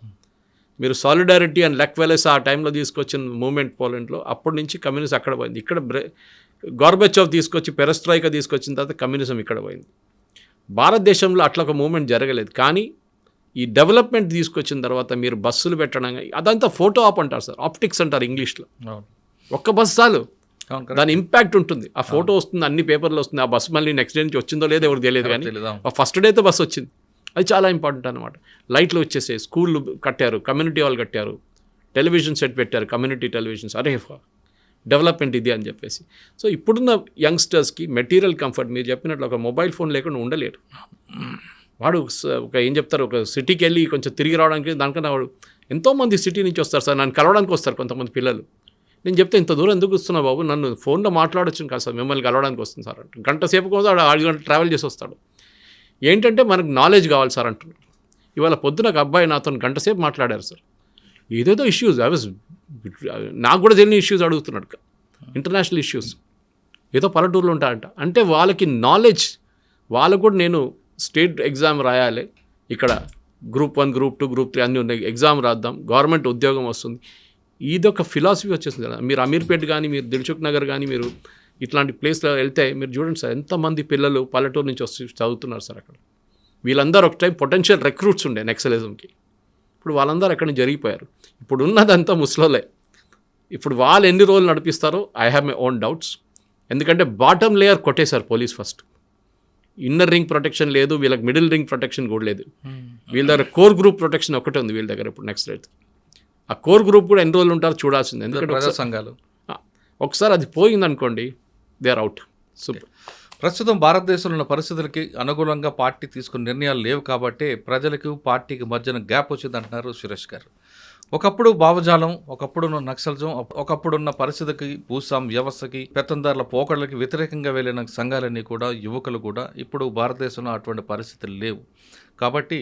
C: మీరు సాలిడారిటీ అండ్ లెక్ వెలెస్ ఆ టైంలో తీసుకొచ్చిన మూమెంట్ పోలాండ్లో, అప్పటి నుంచి కమ్యూనిజం అక్కడ పోయింది. ఇక్కడ గోర్బచోవ్ తీసుకొచ్చి పెరస్ట్రాయికా తీసుకొచ్చిన తర్వాత కమ్యూనిజం ఇక్కడ పోయింది. భారతదేశంలో అట్లా ఒక మూమెంట్ జరగలేదు. కానీ ఈ డెవలప్మెంట్ తీసుకొచ్చిన తర్వాత మీరు బస్సులు పెట్టడం, అదంతా ఫోటో ఆప్ అంటారు సార్, ఆప్టిక్స్ అంటారు ఇంగ్లీష్లో. ఒక్క బస్సు చాలు, దాని ఇంపాక్ట్ ఉంటుంది. ఆ ఫోటో వస్తుంది, అన్ని పేపర్లు వస్తుంది. ఆ బస్సు మళ్ళీ నెక్స్ట్ డే నుంచి వచ్చిందో లేదో ఎవరికి తెలియదు. కానీ ఆ ఫస్ట్ డేతో బస్సు వచ్చింది, అది చాలా ఇంపార్టెంట్ అనమాట. లైట్లు వచ్చేసాయి, స్కూళ్ళు కట్టారు, కమ్యూనిటీ హాల్ కట్టారు, టెలివిజన్ సెట్ పెట్టారు, కమ్యూనిటీ టెలివిజన్స్. అరే డెవలప్మెంట్ ఇది అని చెప్పేసి. సో ఇప్పుడున్న యంగ్స్టర్స్కి మెటీరియల్ కంఫర్ట్, మీరు చెప్పినట్లు ఒక మొబైల్ ఫోన్ లేకుండా ఉండలేరు. వాడు ఒక ఏం చెప్తారు, ఒక సిటీకి వెళ్ళి కొంచెం తిరిగి రావడానికి, దానికన్నా వాడు ఎంతోమంది సిటీ నుంచి వస్తారు సార్, నన్ను కలవడానికి వస్తారు కొంతమంది పిల్లలు. నేను చెప్తే ఇంత దూరం ఎందుకు వస్తున్నావు బాబు, నన్ను ఫోన్లో మాట్లాడొచ్చు కాదు సార్, మిమ్మల్ని కలవడానికి వస్తుంది సార్ అంటే. గంట సేపు కోసం 6 గంటలు ట్రావెల్ చేసి వస్తాడు. ఏంటంటే మనకు నాలెడ్జ్ కావాలి సార్ అంటున్నాడు. ఇవాళ పొద్దున ఒక అబ్బాయి నాతో గంట సేపు మాట్లాడారు సార్, ఏదేదో ఇష్యూస్, నాకు కూడా తెలియని ఇష్యూస్ అడుగుతున్నాడు, ఇంటర్నేషనల్ ఇష్యూస్, ఏదో పల్లెటూరులో ఉంటాయంట. అంటే వాళ్ళకి నాలెడ్జ్, వాళ్ళకు కూడా నేను స్టేట్ ఎగ్జామ్ రాయాలి, ఇక్కడ గ్రూప్ 1, గ్రూప్ 2, గ్రూప్ 3 అన్నీ ఉన్నాయి, ఎగ్జామ్ రాద్దాం, గవర్నమెంట్ ఉద్యోగం వస్తుంది. ఇదొక ఫిలాసఫీ వచ్చేసింది కదా. మీరు అమీర్పేట్ కానీ, మీరు దిల్సుఖ్ నగర్ కానీ, మీరు ఇట్లాంటి ప్లేస్లో వెళ్తే మీరు చూడండి సార్, ఎంతమంది పిల్లలు పల్లెటూరు నుంచి వచ్చి చదువుతున్నారు సార్ అక్కడ. వీళ్ళందరూ ఒక టైం పొటెన్షియల్ రిక్రూట్స్ ఉండే నక్సలిజంకి. ఇప్పుడు వాళ్ళందరూ అక్కడి నుంచి జరిగిపోయారు. ఇప్పుడు ఉన్నదంతా ముస్లోలే. ఇప్పుడు వాళ్ళు ఎన్ని రోజులు నడిపిస్తారో I have my own doubts. ఎందుకంటే బాటమ్ లేయర్ కొట్టేశారు police first. Inner ring protection లేదు, వీళ్ళకి మిడిల్ రింగ్ ప్రొటెక్షన్ కూడా లేదు. వీళ్ళ దగ్గర కోర్ గ్రూప్ ప్రొటెక్షన్ ఒకటే ఉంది వీళ్ళ దగ్గర. ఇప్పుడు నెక్స్ట్ రైట్ ఆ కోర్ గ్రూప్ కూడా ఎన్ని రోజులు ఉంటారో చూడాల్సింది. ఎందుకంటే
B: ప్రజా సంఘాలు
C: ఒకసారి అది పోయిందనుకోండి, దే ఆర్ అవుట్. సూపర్.
B: ప్రస్తుతం భారతదేశంలో ఉన్న పరిస్థితులకి అనుగుణంగా పార్టీ తీసుకున్న నిర్ణయాలు లేవు కాబట్టి ప్రజలకు పార్టీకి మధ్యన గ్యాప్ వచ్చింది అంటున్నారు సురేష్ గారు. ఒకప్పుడు భావజాలం, ఒకప్పుడున్న నక్సలిజం, ఒకప్పుడున్న పరిస్థితికి, భూస్వామ్య వ్యవస్థకి, పెత్తందారుల పోకడలకి వ్యతిరేకంగా వెళ్ళిన సంఘాలన్నీ కూడా, యువకులు కూడా ఇప్పుడు భారతదేశంలో అటువంటి పరిస్థితులు లేవు. కాబట్టి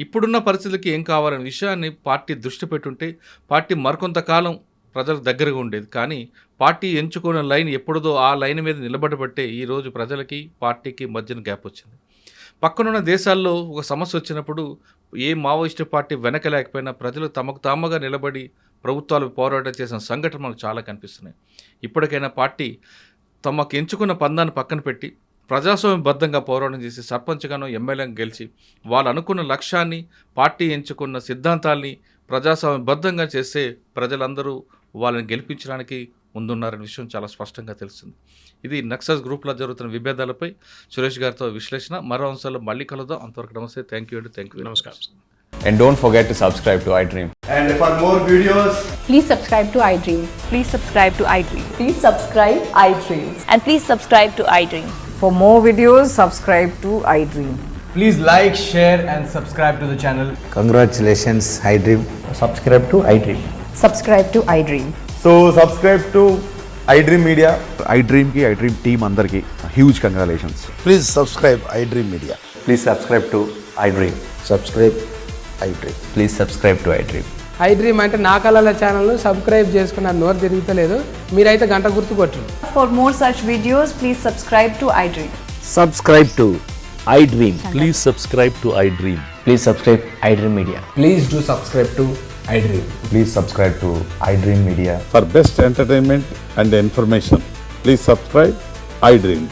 B: ఇప్పుడున్న పరిస్థితులకి ఏం కావాలనే విషయాన్ని పార్టీ దృష్టి పెట్టుంటే పార్టీ మరికొంతకాలం ప్రజలకు దగ్గరగా ఉండేది. కానీ పార్టీ ఎంచుకున్న లైన్ ఎప్పుడుదో ఆ లైన్ మీద నిలబడబట్టే ఈరోజు ప్రజలకి పార్టీకి మధ్యన గ్యాప్ వచ్చింది. పక్కనున్న దేశాల్లో ఒక సమస్య వచ్చినప్పుడు ఏ మావోయిస్టు పార్టీ వెనక లేకపోయినా ప్రజలు తమకు తాముగా నిలబడి ప్రభుత్వాలు పోరాటం చేసిన సంఘటన మనకు చాలా కనిపిస్తున్నాయి. ఇప్పటికైనా పార్టీ తమకు ఎంచుకున్న పందాన్ని పక్కన పెట్టి ప్రజాస్వామ్యబద్ధంగా పోరాటం చేసి సర్పంచ్గానో ఎమ్మెల్యేగా గెలిచి వాళ్ళు అనుకున్న లక్ష్యాన్ని, పార్టీ ఎంచుకున్న సిద్ధాంతాల్ని ప్రజాస్వామ్యబద్ధంగా చేస్తే ప్రజలందరూ వాళ్ళని గెలిపించడానికి ముందున్నారనే విషయం చాలా స్పష్టంగా తెలుస్తుంది. ఇది నక్సల్స్ గ్రూప్లో జరుగుతున్న విభేదాలపై సురేష్ గారితో విశ్లేషణ. మరో అంశాల్లో మళ్ళీ కలుద్దాం. అంతవరకు నమస్తే. థ్యాంక్ యూ అండి. Thank you.
C: నమస్కారం.
D: And don't forget to subscribe to iDream.
E: And for more videos,
F: Please subscribe to iDream.
G: Please subscribe to iDream.
F: Please subscribe iDream.
G: And please subscribe to iDream.
F: For more videos, subscribe to iDream.
E: please like, share and subscribe to the channel.
H: Congratulations, iDream. Subscribe to iDream.
F: Subscribe to iDream.
E: So subscribe to iDream Media.
I: iDream ki iDream team andarki huge congratulations.
H: Please subscribe iDream Media.
D: Please subscribe to iDream.
H: Subscribe iDream.
D: Please subscribe to iDream.
J: iDream అంటే నా కళల ఛానల్ను సబ్స్క్రైబ్ చేసుకున్న నోరు తిరుగుతలేదు, మీరైతే గంట గుర్తు కొట్టండి.
G: For more such videos, please subscribe to iDream.
H: Subscribe to iDream.
K: Please subscribe to iDream.
D: Please subscribe iDream Media.
H: Please do subscribe to iDream.
D: Please subscribe to iDream Media.
I: For best entertainment and information, please subscribe iDream.